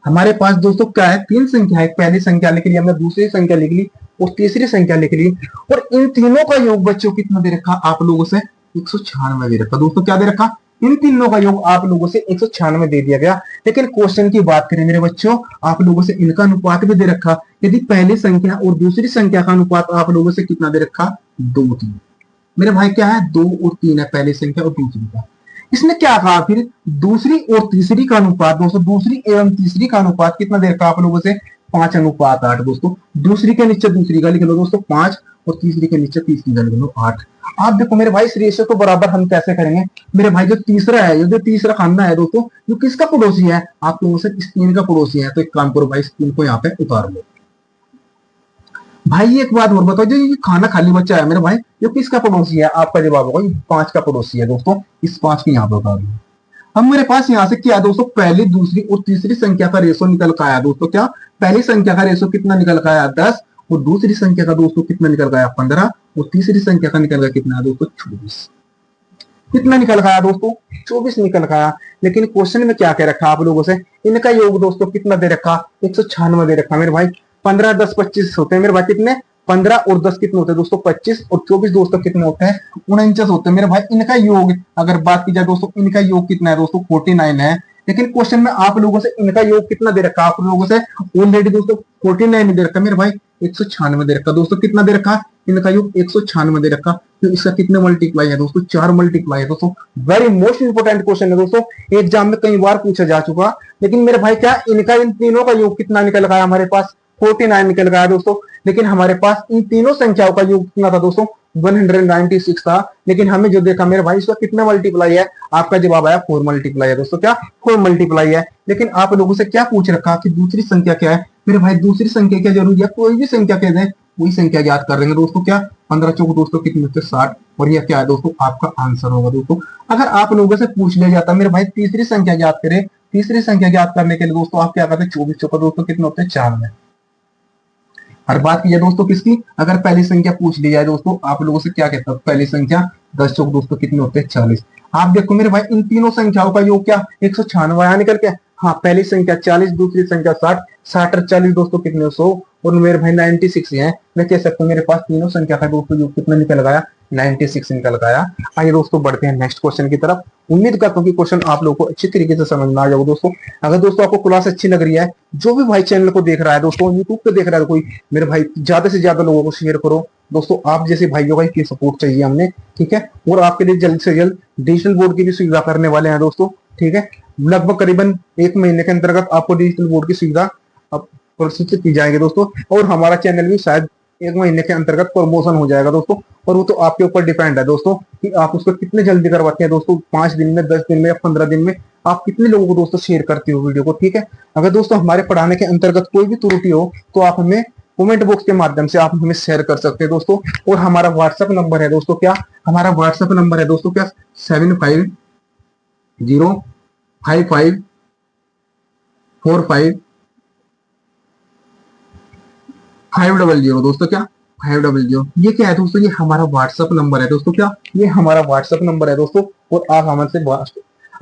हमारे पास दोस्तों क्या है, तीन संख्या है, पहली संख्या लिख ली हमने, दूसरी संख्या लिख ली और तीसरी संख्या लिख ली। और इन तीनों का योग बच्चों कितना दे रखा आप लोगों से, 196 दे रखा दोस्तों। क्या दे रखा, इन तीनों का योग आप लोगों से 196 दे दिया गया। लेकिन क्वेश्चन की बात करें मेरे बच्चों, आप लोगों से इनका अनुपात भी दे रखा। यदि पहली संख्या और दूसरी संख्या का अनुपात आप लोगों से कितना दे रखा, 2:3 मेरे भाई, क्या है 2 और 3 है पहली संख्या और दूसरी का। इसने क्या कहा फिर, दूसरी और तीसरी का अनुपात दोस्तों, दूसरी एवं तीसरी का अनुपात कितना दे रखा आप लोगों से, 5:8 दोस्तों। दूसरी के नीचे दूसरी का लिख लो दोस्तों 5, और तीसरी के नीचे तीसरी का लिख लो 8। आप देखो मेरे भाई, इस रेशियो को बराबर हम कैसे करेंगे मेरे भाई, जो तीसरा है, जो तीसरा खाना है दोस्तों, जो किसका पड़ोसी है, आप लोगों से इस 3 का पड़ोसी है। तो एक काम करो भाई, इस 3 को यहाँ पे उतार लो। भाई एक बात और बताओ, जो ये खाना खाली बच्चा है मेरे भाई, जो किसका पड़ोसी है, आपका जवाब होगा 5 का पड़ोसी है दोस्तों। इस 5 को यहाँ पे उतार लो। अब मेरे पास यहाँ से क्या है दोस्तों, पहली दूसरी और तीसरी संख्या का रेशो निकल का आया दोस्तों। क्या, पहली संख्या का रेशो कितना निकल का आया 10, और दूसरी संख्या का दोस्तों कितना निकल गया 15, और तीसरी संख्या का निकल गया कितना है दोस्तों 24। कितना निकल गया दोस्तों, 24 निकल गया। लेकिन क्वेश्चन में क्या कह रखा आप लोगों से, इनका योग दोस्तों कितना दे रखा, 196 दे रखा मेरे भाई। 15 10 25 होते हैं मेरे भाई, कितने 15 और 10 कितने होते हैं दोस्तों 25, और 24 दोस्तों कितने होते हैं 49 होते हैं मेरे भाई। इनका योग अगर बात की जाए दोस्तों, इनका योग कितना है दोस्तों 49 है। लेकिन क्वेश्चन में आप लोगों से इनका योग कितना दे रखा, आप लोगों से ऑलरेडी दोस्तों 49 दे रखा मेरे भाई, 196 दे रखा दोस्तों। कितना दे रखा, इनका योग 196 दे रखा। तो इसका कितने मल्टीप्लाई है दोस्तों, 4 मल्टीप्लाई है दोस्तों। वेरी मोस्ट इंपोर्टेंट क्वेश्चन है दोस्तों, एग्जाम में कई बार पूछा जा चुका। लेकिन मेरे भाई क्या, इनका इन तीनों का योग कितना निकल गया हमारे पास, 49 निकल गया दोस्तों। लेकिन हमारे पास इन तीनों संख्याओं का योग कितना था दोस्तों, 196 था। लेकिन हमें जो देखा मेरे भाई, इसका कितना मल्टीप्लाई है, आपका जवाब आया 4 मल्टीप्लाई है दोस्तों। क्या 4 मल्टीप्लाई है। लेकिन आप लोगों से क्या पूछ रखा कि दूसरी संख्या क्या है, मेरे भाई दूसरी संख्या क्या जरूरी है, कोई भी संख्या कह दें वही संख्या ज्ञात कर देंगे दोस्तों। क्या 15 चौक दोस्तों कितने होते हैं 60, और यह क्या है दोस्तों आपका आंसर होगा दोस्तों। अगर आप लोगों से पूछ लिया जाता मेरे भाई तीसरी संख्या ज्ञात करें, तीसरी संख्या ज्ञात करने के लिए दोस्तों आप क्या करते हैं 24 चौका दोस्तों कितने होते हैं 94। हर बात की है दोस्तों किसकी, अगर पहली संख्या पूछ ली जाए दोस्तों आप लोगों से क्या कहता है पहली संख्या 10 चौक दोस्तों कितने होते हैं 40। आप देखो मेरे भाई इन तीनों संख्याओं का योग क्या 196 आया निकल के। हाँ पहली संख्या 40, दूसरी संख्या 60, 60 और 40 दोस्तों कितने 100, और मेरे भाई 96 है। मैं कह सकता हूँ मेरे पास तीनों संख्या का दोस्तों योग कितना निकल गया 96 निकल गया। आइए दोस्तों बढ़ते हैं नेक्स्ट क्वेश्चन की तरफ। उम्मीद करता हूँ कि क्वेश्चन आप लोगों को अच्छी तरीके से समझ में आ जाएगा दोस्तों। अगर दोस्तों आपको क्लास अच्छी लग रही है, जो भी भाई चैनल को देख रहा है दोस्तों यूट्यूब पे देख रहा है कोई, मेरे भाई ज्यादा से ज्यादा लोगों को शेयर करो दोस्तों। आप जैसे भाइयों का ये सपोर्ट चाहिए हमने, ठीक है। और आपके लिए जल्द से जल्द डिजिटल बोर्ड की भी सुविधा करने वाले हैं दोस्तों, ठीक है। लगभग करीबन 1 महीने के अंतर्गत आपको डिजिटल बोर्ड की सुविधा प्रस्तुत की जाएगी दोस्तों। और हमारा चैनल भी शायद 1 महीने के अंतर्गत प्रमोशन हो जाएगा दोस्तों। और वो तो आपके ऊपर डिपेंड है दोस्तों कि आप उसको कितने जल्दी करवाते हैं दोस्तों, 5 दिन में, 10 दिन में या 15 दिन में आप कितने लोगों को दोस्तों शेयर करते हो वीडियो को, ठीक है। अगर दोस्तों हमारे पढ़ाने के अंतर्गत कोई भी त्रुटि हो तो आप हमें कमेंट बॉक्स के माध्यम से आप हमें शेयर कर सकते हैं दोस्तों। और हमारा व्हाट्सएप नंबर है दोस्तों क्या, हमारा व्हाट्सएप नंबर है दोस्तों क्या 7505545500 दोस्तों क्या 500। ये क्या है दोस्तों, ये हमारा व्हाट्सएप नंबर है दोस्तों क्या, ये हमारा व्हाट्सएप नंबर है दोस्तों। और आप हमसे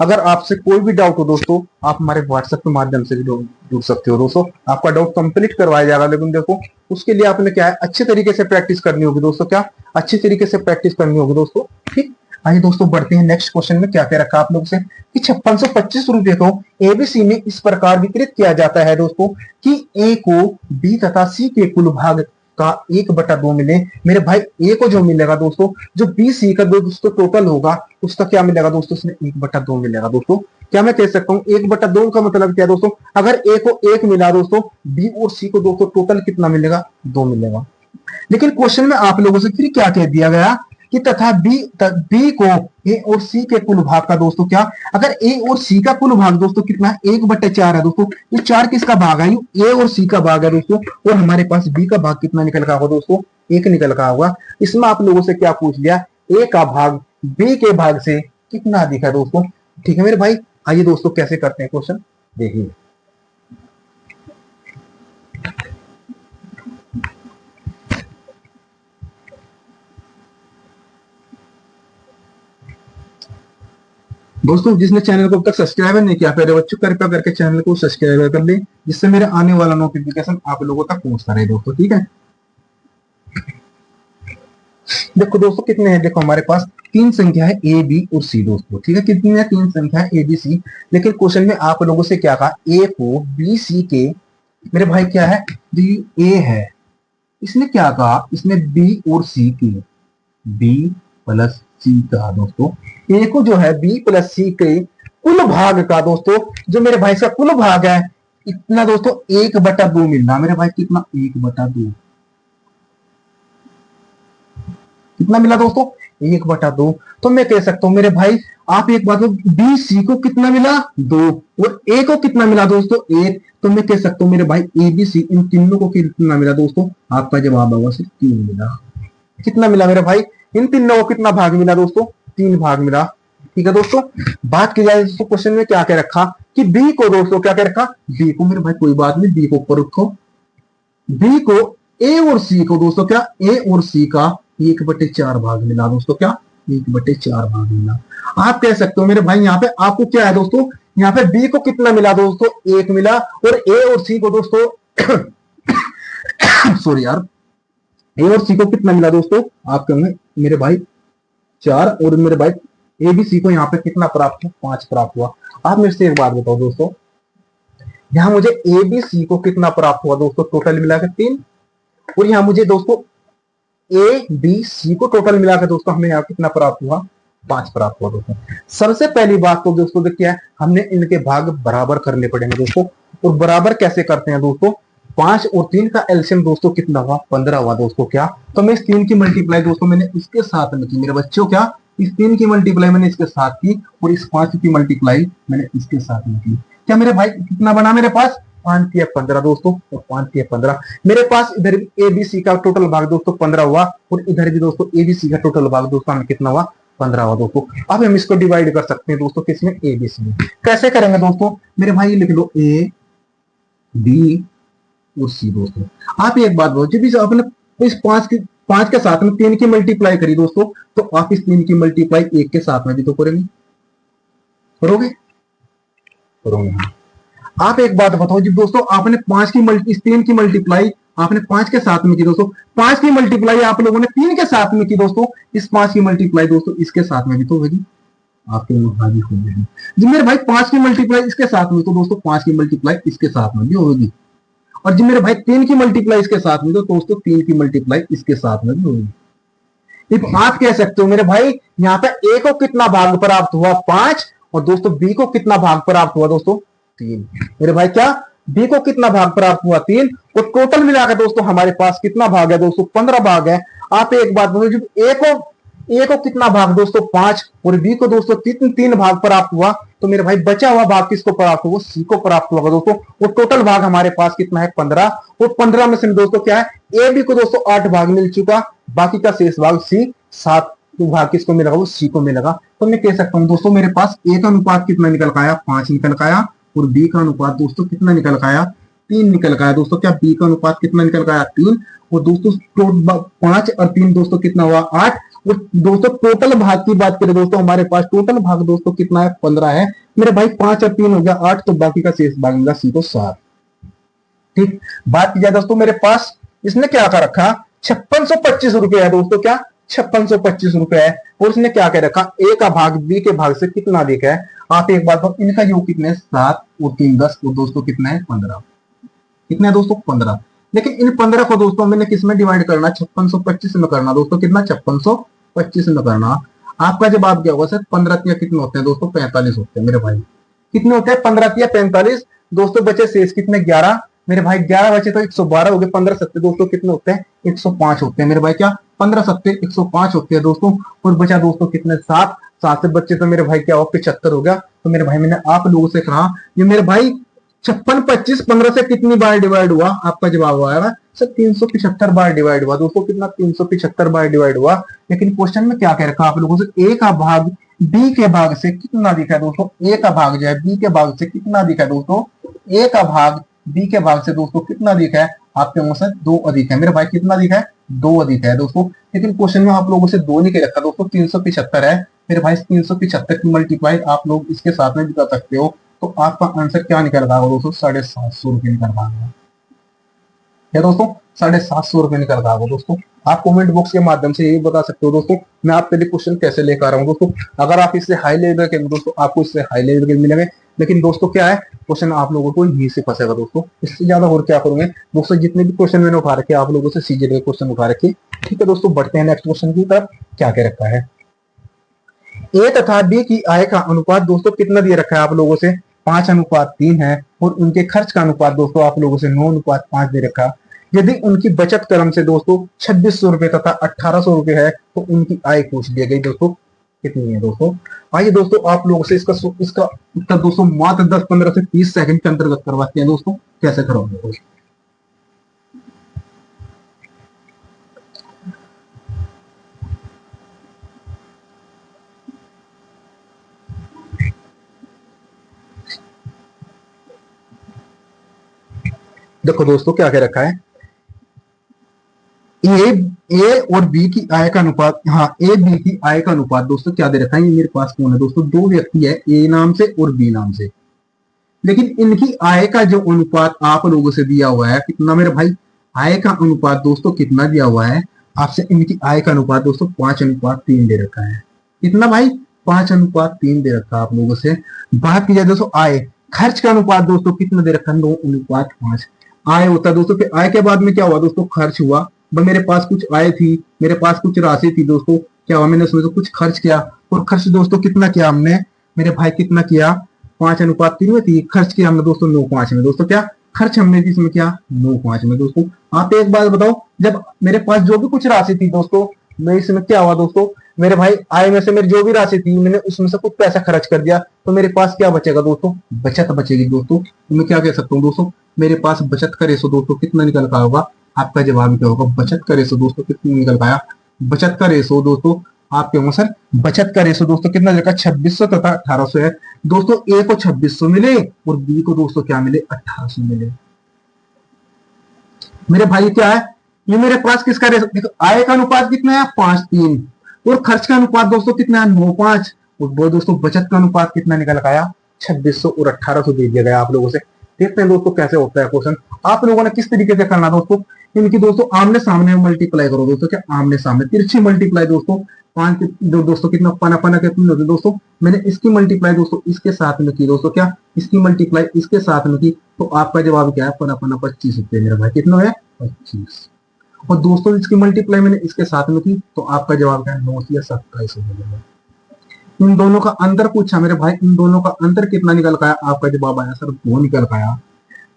अगर आपसे कोई भी डाउट हो दोस्तों आप हमारे व्हाट्सएप के माध्यम से भी जुड़ सकते हो दोस्तों। आपका डाउट कंप्लीट करवाया जाएगा, लेकिन देखो उसके लिए आपने क्या है अच्छे तरीके से प्रैक्टिस करनी होगी दोस्तों, क्या अच्छी तरीके से प्रैक्टिस करनी होगी दोस्तों, ठीक। आइए दोस्तों बढ़ते हैं नेक्स्ट क्वेश्चन में। क्या क्या रखा आप लोग से कि 5625 रुपए को एबीसी में इस प्रकार वितरित किया जाता है दोस्तों कि ए को बी तथा सी के कुल भाग का 1/2 मिले। मेरे भाई ए को जो मिलेगा दोस्तों, जो बी सी का दोस्तों टोटल होगा उसका क्या मिलेगा दोस्तों, उसमें 1/2 मिलेगा दोस्तों। क्या मैं कह सकता हूँ 1/2 का मतलब क्या दोस्तों, अगर ए को 1 मिला दोस्तों, बी और सी को दोस्तों टोटल कितना मिलेगा 2 मिलेगा। लेकिन क्वेश्चन में आप लोगों से फिर क्या कह दिया गया कि तथा बी को ए और सी के कुल भाग का दोस्तों क्या, अगर ए और सी का कुल भाग दोस्तों कितना 1/4 है दोस्तों, ये 4 किसका भाग है, ए और सी का भाग है दोस्तों। और हमारे पास बी का भाग कितना निकल का होगा दोस्तों 1 निकल का होगा। इसमें आप लोगों से क्या पूछ लिया, ए का भाग बी के भाग से कितना अधिक है दोस्तों, ठीक है मेरे भाई। आइए दोस्तों कैसे करते हैं क्वेश्चन देखिए। दोस्तों जिसने चैनल को अब तक सब्सक्राइब नहीं किया पहले बच्चों कृपया करके चैनल को सब्सक्राइब कर ले, जिससे मेरे आने वाला नोटिफिकेशन आप लोगों तक पहुंचता रहे दोस्तों, ठीक है। देखो दोस्तों कितने हैं, देखो हमारे पास 3 संख्या है ए बी और सी दोस्तों, ठीक है। कितनी है 3 संख्या है ए बी सी। लेकिन क्वेश्चन में आप लोगों से क्या कहा, ए को बी सी के, मेरे भाई क्या है ए है, इसने क्या कहा, इसने बी और सी के बी प्लस सी का दोस्तों, ए को जो है बी प्लस सी के कुल भाग का दोस्तों, जो मेरे भाई का कुल भाग है इतना दोस्तों 1/2 मिलना। मेरे भाई कितना 1/2 कितना मिला दोस्तों 1/2। तो मैं कह सकता हूं मेरे भाई आप एक बात, बी सी को कितना मिला 2 और ए को कितना मिला दोस्तों 1। तो मैं कह सकता हूं मेरे भाई ए बी सी इन तीनों को कितना मिला दोस्तों, आपका जवाब होगा सिर्फ 3 मिला। कितना मिला मेरे भाई, इन तीनों को कितना भाग मिला दोस्तों 3 भाग मिला, ठीक है दोस्तों। बात की जाए दोस्तों क्वेश्चन में क्या क्या रखा कि बी को दोस्तों क्या क्या रखा, बी को मेरे भाई कोई बात नहीं, बी को ऊपर रखो, बी को ए और सी को दोस्तों क्या ए और सी का 1/4 भाग मिला दोस्तों, क्या 1/4 भाग मिला। आप कह सकते हो मेरे भाई यहाँ पे आपको क्या है दोस्तों, यहाँ पे बी को कितना मिला दोस्तों 1 मिला, और ए और सी को दोस्तों सॉरी यार, ए और सी को कितना मिला दोस्तों, आप कहेंगे मेरे भाई 4, और मेरे भाई ए बी सी को यहाँ पे कितना प्राप्त हुआ 5 प्राप्त हुआ। आप मेरे से एक बात बताओ दोस्तों, यहाँ मुझे ए बी सी को कितना प्राप्त हुआ दोस्तों टोटल मिलाकर 3, और यहाँ मुझे दोस्तों ए बी सी को टोटल मिलाकर दोस्तों हमें यहाँ कितना प्राप्त हुआ 5 प्राप्त हुआ दोस्तों। सबसे पहली बात तो दोस्तों क्या है, हमने इनके भाग बराबर करने पड़ेंगे दोस्तों। और बराबर कैसे करते हैं दोस्तों, 5 और 3 का एलसीएम दोस्तों कितना हुआ 15 हुआ दोस्तों, क्या तो मैं इस 3 की मल्टीप्लाई दोस्तों मैंने इसके साथ में की मेरे बच्चों, क्या इस 3 की मल्टीप्लाई मैंने इसके साथ की, और इस 5 की मल्टीप्लाई मैंने इसके साथ में की। क्या मेरे भाई कितना बना मेरे पास 5 तिया 15 दोस्तों, और 5 तिया 15। मेरे पास इधर ए बी सी का टोटल भाग दोस्तों 15 हुआ, और इधर भी दोस्तों ए बी सी का टोटल भाग दोस्तों हमें कितना हुआ, 15 हुआ दोस्तों। अब हम इसको डिवाइड कर सकते हैं दोस्तों किसमें, ए बी सी में। कैसे करेंगे दोस्तों, मेरे भाई लिख लो ए बी और सी दोस्तों। आप एक बात बोलो, जब आपने इस 5 के साथ में 3 की मल्टीप्लाई करी दोस्तों, तो आप इस 3 की मल्टीप्लाई 1 के साथ में भी तो करेंगे, करोगे, करोगे। आप एक बात बताओ, जब दोस्तों आपने 5 की इस 3 की मल्टीप्लाई आपने 5 के साथ में की दोस्तों, 5 की मल्टीप्लाई आप लोगों ने 3 के साथ में की दोस्तों, इस 5 की मल्टीप्लाई दोस्तों इसके साथ में भी तो होगी, आपके मुहावी हो जाएगी। जी मेरे भाई 5 की मल्टीप्लाई इसके साथ में, तो दोस्तों 5 की मल्टीप्लाई इसके साथ में भी होगी। और जी मेरे भाई 3 की मल्टीप्लाई इसके साथ में, तो दोस्तों 3 की मल्टीप्लाई इसके साथ में भी होगी। आप कह सकते हो मेरे भाई यहाँ पे ए को कितना भाग प्राप्त हुआ, 5, और दोस्तों बी को कितना भाग प्राप्त हुआ दोस्तों, 3। मेरे भाई क्या, बी को कितना भाग प्राप्त हुआ, 3, और टोटल मिलाकर दोस्तों हमारे पास कितना भाग है दोस्तों, 15 भाग है। आप एक बात बोलो, जब ए को कितना भाग दोस्तों, 5, और बी को दोस्तों 3 भाग प्राप्त हुआ, तो मेरे भाई बचा हुआ भाग किसको प्राप्त हुआ, सी को प्राप्त हुआ दोस्तों। और टोटल भाग हमारे पास कितना है, 15, और 15 में से दोस्तों क्या है, ए बी को दोस्तों 8 भाग मिल चुका, बाकी का शेष भाग सी 7 भाग किसको मिलेगा, वो सी को मिलेगा। तो मैं कह सकता हूं दोस्तों मेरे पास ए का अनुपात कितना निकल का आया, 5 निकल का आया, और बी का अनुपात दोस्तों कितना निकल का आया, 3 निकल का आया दोस्तों। क्या बी का अनुपात कितना निकल का आया, 3, और दोस्तों 5 और 3 दोस्तों कितना हुआ, 8। और दोस्तों टोटल भाग की बात करें दोस्तों, हमारे पास टोटल भाग दोस्तों कितना है, 15 है। मेरे भाई 5 और 3 हो गया 8, तो बाकी का शेष भाग मिला सी को 7। ठीक, बात की जाए दोस्तों मेरे पास इसने क्या कर रखा, 5625 रुपए है दोस्तों, क्या 5625 रुपए है। और उसने क्या कह रखा, ए का भाग बी के भाग से कितना अधिक है। आप एक बात बताओ, इनका योग कितने है, 7 और 3 10, और दोस्तों कितना है, 15। कितना है दोस्तों, 15। लेकिन इन 15 को दोस्तों मैंने किस में डिवाइड करना, 5625 में करना दोस्तों। कितना, 5625 में करना। आपका जवाब क्या होगा सर, 15 तिया कितने होते हैं दोस्तों, 45 होते हैं। मेरे भाई कितने होते हैं, 15 तिया 45 दोस्तों। बचे शेष कितने, 11। मेरे भाई 11 बचे तो 112 हो गए, 15 सत्ते दोस्तों कितने होते हैं, 105 होते हैं। मेरे भाई क्या, 15 सत्ते 105 होते हैं दोस्तों। और बचा दोस्तों कितने, 7 से बच्चे तो मेरे भाई क्या हो, 75 हो गया। तो मेरे भाई मैंने आप लोगों से कहा, ये मेरे भाई 5625 15 से कितनी बार डिवाइड हुआ, आपका जवाब आएगा सर 375 बार डिवाइड हुआ दोस्तों। कितना, 375 बार डिवाइड हुआ। लेकिन क्वेश्चन में क्या कह रखा आप लोगों से, ए का भाग बी के भाग से कितना दिखा है दोस्तों, ए का भाग जो है बी के भाग से कितना दिखा है दोस्तों, ए का भाग बी के भाग से दोस्तों कितना दिखा है, आपके मुंह से 2 अधिक है। मेरे भाई कितना दिखा है, 2 अधिक है दोस्तों। लेकिन क्वेश्चन में आप लोगों से 2 नहीं कह रखा दोस्तों, 375 है। मेरे भाई 375 की मल्टीप्लाई आप लोग इसके साथ में भी कर सकते हो। तो आपका आंसर क्या निकल रहा होगा दोस्तों, 750 रुपए निकल रहा होगा। क्या दोस्तों, 750 रुपए निकल रहा होगा दोस्तों। आप कमेंट बॉक्स के माध्यम से ये बता सकते हो दोस्तों, मैं आपके लिए क्वेश्चन कैसे लेकर आ रहा हूँ दोस्तों। अगर आप इससे हाई लेवल के दोस्तों, आपको इससे हाई लेवल के मिलेंगे। लेकिन दोस्तों क्या है, क्वेश्चन आप लोगों को यहीं से फंसेगा दोस्तों। इससे ज्यादा और क्या करूंगे दोस्तों, जितने भी क्वेश्चन मैंने उठा रखे आप लोगों से सीजे के क्वेश्चन उठा रखे। ठीक है दोस्तों, बढ़ते हैं नेक्स्ट क्वेश्चन की तरफ। क्या कह रखा है, ए तथा बी की आय का अनुपात दोस्तों कितना दिया रखा है आप लोगों से, 5:3 है। और उनके खर्च का अनुपात दोस्तों आप लोगों से 9:5 दे रखा। यदि उनकी बचत क्रम से दोस्तों 2600 रुपए तथा 1800 रुपए है, तो उनकी आय पूछ दी गई दोस्तों कितनी है दोस्तों। आइए दोस्तों आप लोगों से इसका उत्तर दोस्तों मात्र 10-15 से 30 सेकंड के अंतर्गत करवाते हैं दोस्तों। कैसे करोगे दोस्तों, देखो दोस्तों क्या कह रखा है, ए और बी की आय का अनुपात, हाँ ए बी की आय का अनुपात दोस्तों क्या दे रखा है। ये मेरे पास कौन है दोस्तों, 2 व्यक्ति है, ए नाम से और बी नाम से। लेकिन इनकी आय का जो अनुपात आप लोगों से दिया हुआ है कितना, मेरे भाई आय का अनुपात दोस्तों कितना दिया हुआ है आपसे, इनकी आय का अनुपात दोस्तों 5:3 दे रखा है। कितना भाई, 5:3 दे रखा है आप लोगों से। बात की जाए दोस्तों आय, खर्च का अनुपात दोस्तों कितना दे रखा है, 9:5। आय होता है दोस्तों, फिर आय के बाद में क्या हुआ दोस्तों, खर्च हुआ। मेरे पास कुछ आय थी, मेरे पास कुछ राशि थी दोस्तों, क्या हुआ मैंने उसमें से कुछ खर्च किया। और खर्च दोस्तों कितना किया हमने, मेरे भाई कितना किया, 5:3 में थी, खर्च किया हमने दोस्तों 9:5 में दोस्तों। क्या खर्च हमने इसमें किया, 9:5 में दोस्तों। आप एक बात बताओ, जब मेरे पास जो भी कुछ राशि थी दोस्तों, मैं इसमें क्या हुआ दोस्तों, मेरे भाई आय में से मेरी जो भी राशि थी मैंने उसमें से कुछ पैसा खर्च कर दिया, तो मेरे पास क्या बचेगा दोस्तों, बचत बचेगी दोस्तों। तो मैं क्या कह सकता हूँ दोस्तों, मेरे पास बचत का रेशो दोस्तों कितना निकल का होगा? आपका जवाब क्या होगा? बचत का रेशो दोस्तों कितना निकल पाया? बचत का रेशो दोस्तों आपके होंगे सर, बचत का रेशो दोस्तों कितना देखा? 2600 तथा 1800 है दोस्तों। ए को 2600 मिले और बी को दोस्तों क्या मिले? 1800 मिले। मेरे भाई क्या है ये मेरे पास किसका रेशो देखो, आय का अनुपात कितना है? 5:3 और खर्च का अनुपात दोस्तों कितना है? 9:5 और वो दोस्तों बचत का अनुपात कितना निकल आया? 2600 और 1800 दे दिया गया आप लोगों से। देखते हैं दोस्तों कैसे होता है क्वेश्चन। आप लोगों ने किस तरीके से करना दोस्तों, इनकी दोस्तों आमने सामने मल्टीप्लाई करो दोस्तों। क्या आमने सामने तिरछी मल्टीप्लाई दोस्तों, 5 दोस्तों कितना पना पना कितनी होती है दोस्तों? मैंने इसकी मल्टीप्लाई दोस्तों इसके साथ में की दोस्तों। क्या इसकी मल्टीप्लाई इसके साथ में की तो आपका जवाब क्या है? पना पना 25 रुपए मेरा भाई कितना है? 25। और दोस्तों इसकी मल्टीप्लाई मैंने इसके साथ में की तो आपका जवाब क्या है? 9 या 27 रुपए। इन दोनों का अंतर पूछा मेरे भाई, इन दोनों का अंतर कितना निकल पाया? आपका जवाब आया सर 2 निकल पाया।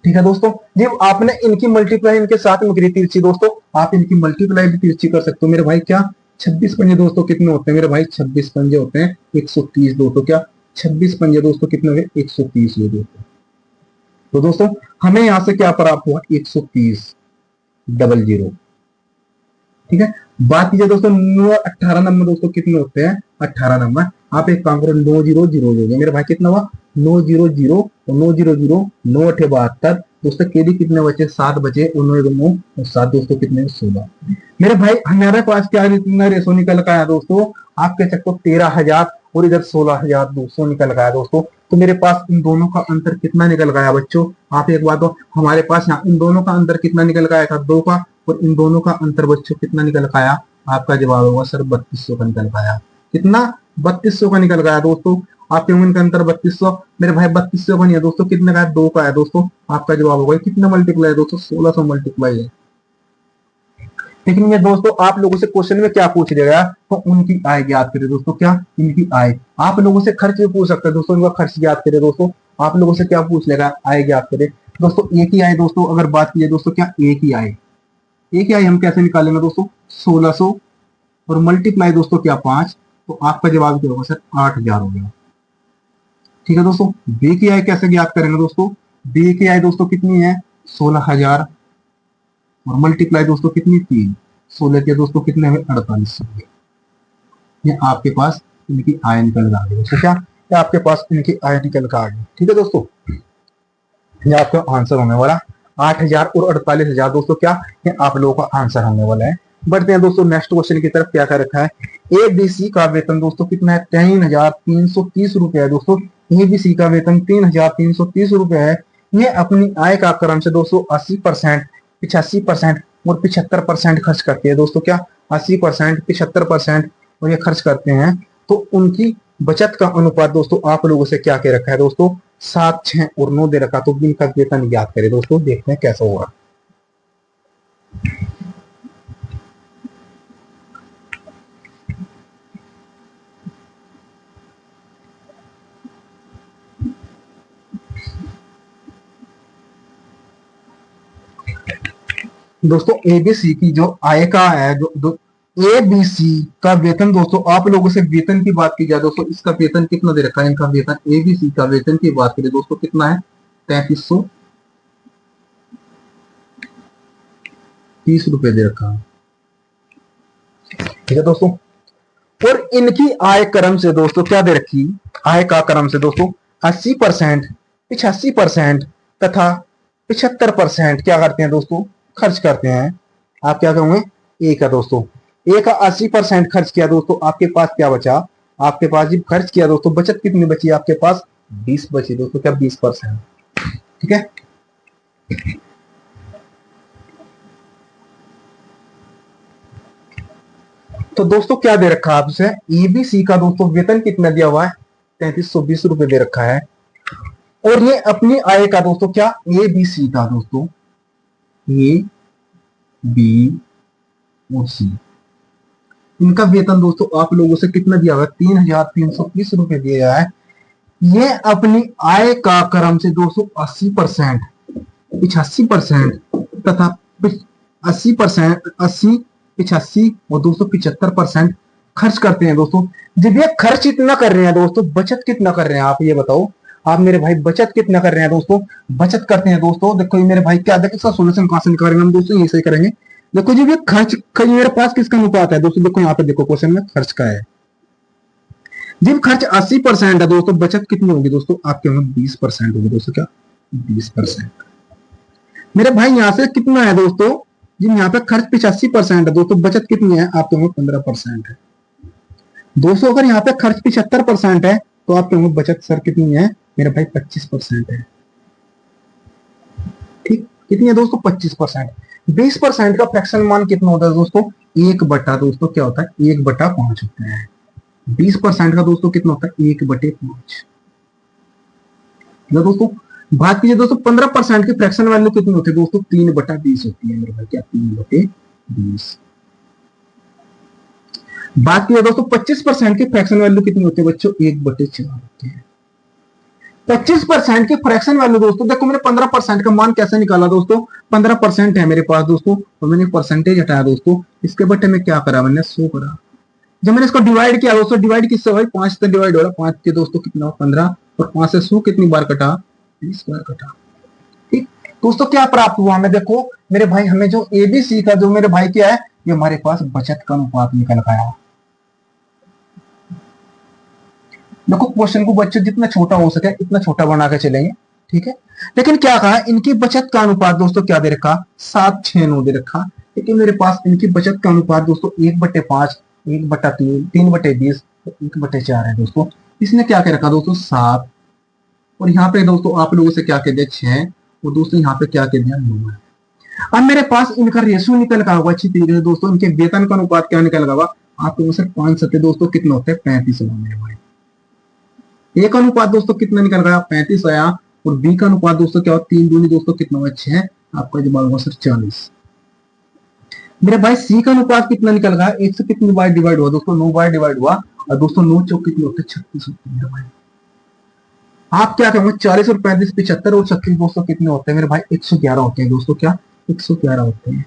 ठीक है दोस्तों, जब आपने इनकी मल्टीप्लाई इनके साथ में करी तिरछी दोस्तों, आप इनकी मल्टीप्लाई भी तिरछी कर सकते हो मेरे भाई। क्या 26 पंजे दोस्तों कितने होते हैं मेरे भाई? 26 पंजे होते हैं 130 दोस्तों। क्या 26 पंजे दोस्तों कितने हुए? 130 हुए दोस्तों। तो दोस्तों हमें यहां से क्या प्राप्त हुआ? 130 डबल जीरो। ठीक है, बात कीजिए दोस्तों 18 नंबर दोस्तों कितने होते हैं? 18 नंबर। आप एक काम करो 9 0 0 दोगे मेरे भाई कितना हुआ? 9 0 0 और 9 0 0 9 8 72 दोस्तों। केडी कितने बचे? 7 बचे। 9 9 और 7 दोस्तों कितने? 16। मेरे भाई हमारे पास क्या कितना रेशो निकल का आया दोस्तों? आप कह सकते हो 13,000 और इधर 16,200 निकल गया दोस्तों। तो मेरे पास इन दोनों का अंतर कितना निकल गया बच्चों? आप एक बात हो, हमारे पास यहाँ इन दोनों का अंतर कितना निकल गया था? 2 का। और इन दोनों का अंतर बच्चों कितना निकल पाया? आपका जवाब होगा सर 3200 का निकल पाया। कितना? 3200 का निकल गया दोस्तों। आपके इनका अंतर 3200, मेरे भाई 3200 का नहीं है दोस्तों, कितने का है? 2 का है दोस्तों। आपका जवाब होगा कितना मल्टीप्लाई है दोस्तों? 1600 मल्टीप्लाई है। लेकिन ये दोस्तों आप लोगों से क्वेश्चन में क्या पूछ देगा तो उनकी आय ज्ञात करें दोस्तों। क्या? इनकी आय। आप लोगों से खर्च भी पूछ सकते हैं दोस्तों, इनका खर्च ज्ञात करें दोस्तों। आप लोगों से क्या पूछ लेगा? आय ज्ञात करें दोस्तों। एक ही आय दोस्तों अगर बात कीजिए दोस्तों, क्या एक ही आय, एक ही आय हम कैसे निकालेंगे दोस्तों? 1600 और मल्टीप्लाई दोस्तों क्या 5, तो आपका जवाब क्या होगा सर? 8000 हो गया। ठीक है दोस्तों, बी की आय कैसे ज्ञात करेंगे दोस्तों? बी की आय दोस्तों कितनी है? 16,000 और मल्टीप्लाई दोस्तों कितनी? 3। 16 के दोस्तों कितने हुए? 48 हुए। ये आपके पास इनकी आय निकल आ गई दोस्तों। क्या ये आपके पास इनकी आय निकल कर आ गई? ठीक है दोस्तों, ये आपका आंसर होने वाला 8,000 और 48,000 दोस्तों। क्या ये आप लोगों का आंसर होने वाला है। बढ़ते हैं दोस्तों नेक्स्ट क्वेश्चन की तरफ। क्या कर रखा है? एबीसी का वेतन दोस्तों कितना है? 3,330 रुपए है दोस्तों। एबीसी का वेतन 3,330 रुपए है। ये अपनी आय का क्रम से दोस्तों 80%, 85% और 75% खर्च करते हैं दोस्तों। क्या 80%, 75% और ये खर्च करते हैं। तो उनकी बचत का अनुपात दोस्तों आप लोगों से क्या कह रखा है दोस्तों? 7, 6 और 9 दे रखा। तो इनका वेतन ज्ञात करें दोस्तों, देखते हैं कैसा होगा। दोस्तों एबीसी की जो आय का है जो एबीसी का वेतन दोस्तों आप लोगों से वेतन की बात की जाए दोस्तों, इसका वेतन कितना दे रखा है? इनका वेतन एबीसी का वेतन की बात करें दोस्तों कितना है? 3330 रुपए दे रखा है। ठीक है दोस्तों, और इनकी आय क्रम से दोस्तों क्या दे रखी? आय का क्रम से दोस्तों 80%, 85% तथा 75% क्या करते हैं दोस्तों? खर्च करते हैं। आप क्या कहोगे? ए का दोस्तों, ए का 80% खर्च किया दोस्तों। आपके पास क्या बचा? आपके पास जब खर्च किया दोस्तों बचत कितनी बची? आपके पास 20 बची दोस्तों। क्या 20%? ठीक है, तो दोस्तों क्या दे रखा है आपसे? एबीसी का दोस्तों वेतन कितना दिया हुआ है? 3320 रुपए दे रखा है। और ये अपनी आय का दोस्तों क्या? एबीसी का दोस्तों, ए बी और सी, इनका वेतन दोस्तों आप लोगों से कितना दिया हुआ? 3,330 रुपए दिया है। ये अपनी आय का क्रम से दोस्तों 80%, 85% तथा 80%, 80, 85 और दोस्तों 75% खर्च करते हैं दोस्तों। जब ये खर्च इतना कर रहे हैं दोस्तों, बचत कितना कर रहे हैं आप ये बताओ? आप मेरे भाई बचत कितना कर रहे हैं दोस्तों, बचत करते हैं दोस्तों। देखो ये मेरे भाई क्या, देखो इसका सोल्यूशन कहां से निकालेंगे हम दोस्तों, यही सही करेंगे। देखो जी ये खर्च मेरे पास किसका अनुपात है दोस्तों, देखो यहाँ पे देखो क्वेश्चन में खर्च का है। जब खर्च 80% है दोस्तों, बचत कितनी होगी दोस्तों, आपके होंगे 20% होगी दोस्तों, क्या 20%। मेरे भाई यहाँ से कितना है दोस्तों, जी यहाँ पे खर्च 85% है दोस्तों, बचत कितनी है, आपके होंगे 15% है दोस्तों। अगर यहाँ पे खर्च 75% है तो आपके होंगे बचत सर कितनी है मेरे भाई, 25% है। ठीक, कितनी है दोस्तों, 25%। 20% का फ्रैक्शन मान कितना होता है दोस्तों, 1 बटा दोस्तों क्या होता है, 1/5 होता है। 20% का दोस्तों कितना होता है, 1/5। दोस्तों बात कीजिए दोस्तों 15% की फ्रैक्शन वैल्यू कितनी होती है दोस्तों, 3/20 होती है मेरे भाई, क्या 3/20। बात कीजिए दोस्तों 25% की फ्रैक्शन वैल्यू कितनी होती है बच्चों, 1/4 होती है। 25% की फ्रैक्शन वैल्यू दोस्तों, देखो मैंने 15% का मान कैसे निकाला दोस्तों, 15% है मेरे पास दोस्तों, और मैंने परसेंटेज हटाया दोस्तों, इसके बटे में क्या करा मैंने, 100 करा। जब मैंने इसको डिवाइड किया दोस्तों, डिवाइड किससे भाई, 5 से डिवाइड हो रहा, 5 के दोस्तों कितना 15, और 5 से 100 कितनी बार कटा, 20 बार कटा। ठीक दोस्तों, क्या प्राप्त हुआ हमें, देखो मेरे भाई हमें जो एबीसी का जो मेरे भाई क्या है, ये हमारे पास बचत का अनुपात निकल आया। देखो क्वेश्चन को बच्चे जितना छोटा हो सके इतना छोटा बना के चलेंगे, ठीक है। लेकिन क्या कहा, इनकी बचत का अनुपात दोस्तों क्या दे रखा, 7:6:9 दे रखा। लेकिन मेरे पास इनकी बचत का अनुपात दोस्तों 1/5, 1/3, 3/20, 1/4 है दोस्तों। इसने क्या कह रखा दोस्तों, 7, और यहाँ पे दोस्तों आप लोगों से क्या कह दिया, 6, और दोस्तों यहाँ पे क्या कह दिया, 9 है। अब मेरे पास इनका रेशियो निकल का होगा अच्छी तरीके से दोस्तों, इनके वेतन का अनुपात क्या निकल होगा, आप लोगों से 5 सत्य दोस्तों कितना होता है, 35 होगा मेरे भाई। ए का अनुपात दोस्तों कितना निकल रहा है, 35 आया, और बी का अनुपात दोस्तों क्या होता है, 3 दूनी दोस्तों कितना हुआ, 6, आपका जवाब होगा सर 40। मेरे भाई सी का अनुपात कितना निकल रहा है, 1 से कितनी बार डिवाइड हुआ दोस्तों, 9 बार डिवाइड हुआ, और दोस्तों 9 चौक कितने होते हैं, 36 होते हैं मेरे भाई। आप क्या कहोगे, 40 और 35 75 और 36 दोस्तों कितने होते हैं मेरे भाई, 111 होते हैं दोस्तों, क्या 111 होते हैं।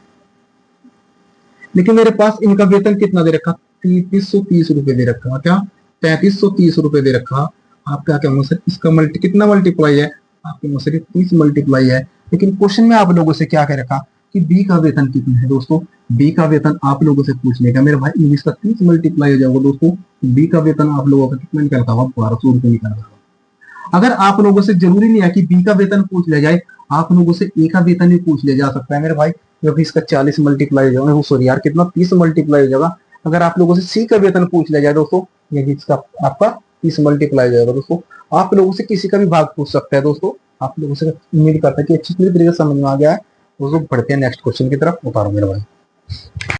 लेकिन मेरे पास इनका वेतन कितना दे रखा, 3330 रुपए दे रखा, क्या 3330 रुपए दे रखा। आप क्या कहोगे सर, इसका कितना मल्टीप्लाई है, आपके मुझसे 30 मल्टीप्लाई है। लेकिन क्वेश्चन में आप लोगों से क्या कह रखा कि बी का वेतन कितना है दोस्तों, बी का वेतन आप लोगों से पूछ लेगा मेरे भाई, इंग्लिश का 30 मल्टीप्लाई हो जाएगा दोस्तों, बी का वेतन आप लोगों का कितना निकलता होगा, 1200 रुपए निकल रहा। अगर आप लोगों से जरूरी नहीं है कि बी का वेतन पूछ लिया जाए, आप लोगों से ए का वेतन भी पूछ लिया जा सकता है मेरे भाई, क्योंकि इसका 40 मल्टीप्लाई हो जाएगा, सॉरी यार कितना 30 मल्टीप्लाई हो जाएगा। अगर आप लोगों से सी का वेतन पूछ लिया जाए दोस्तों, ये इसका आपका 30 मल्टीप्लाई हो जाएगा दोस्तों। आप लोगों से किसी का भी भाग पूछ सकता है दोस्तों। आप लोगों से उम्मीद करता है कि अच्छी तरीके से समझ में आ गया है। दोस्तों बढ़ते हैं नेक्स्ट क्वेश्चन की तरफ, उतारो मेरे भाई।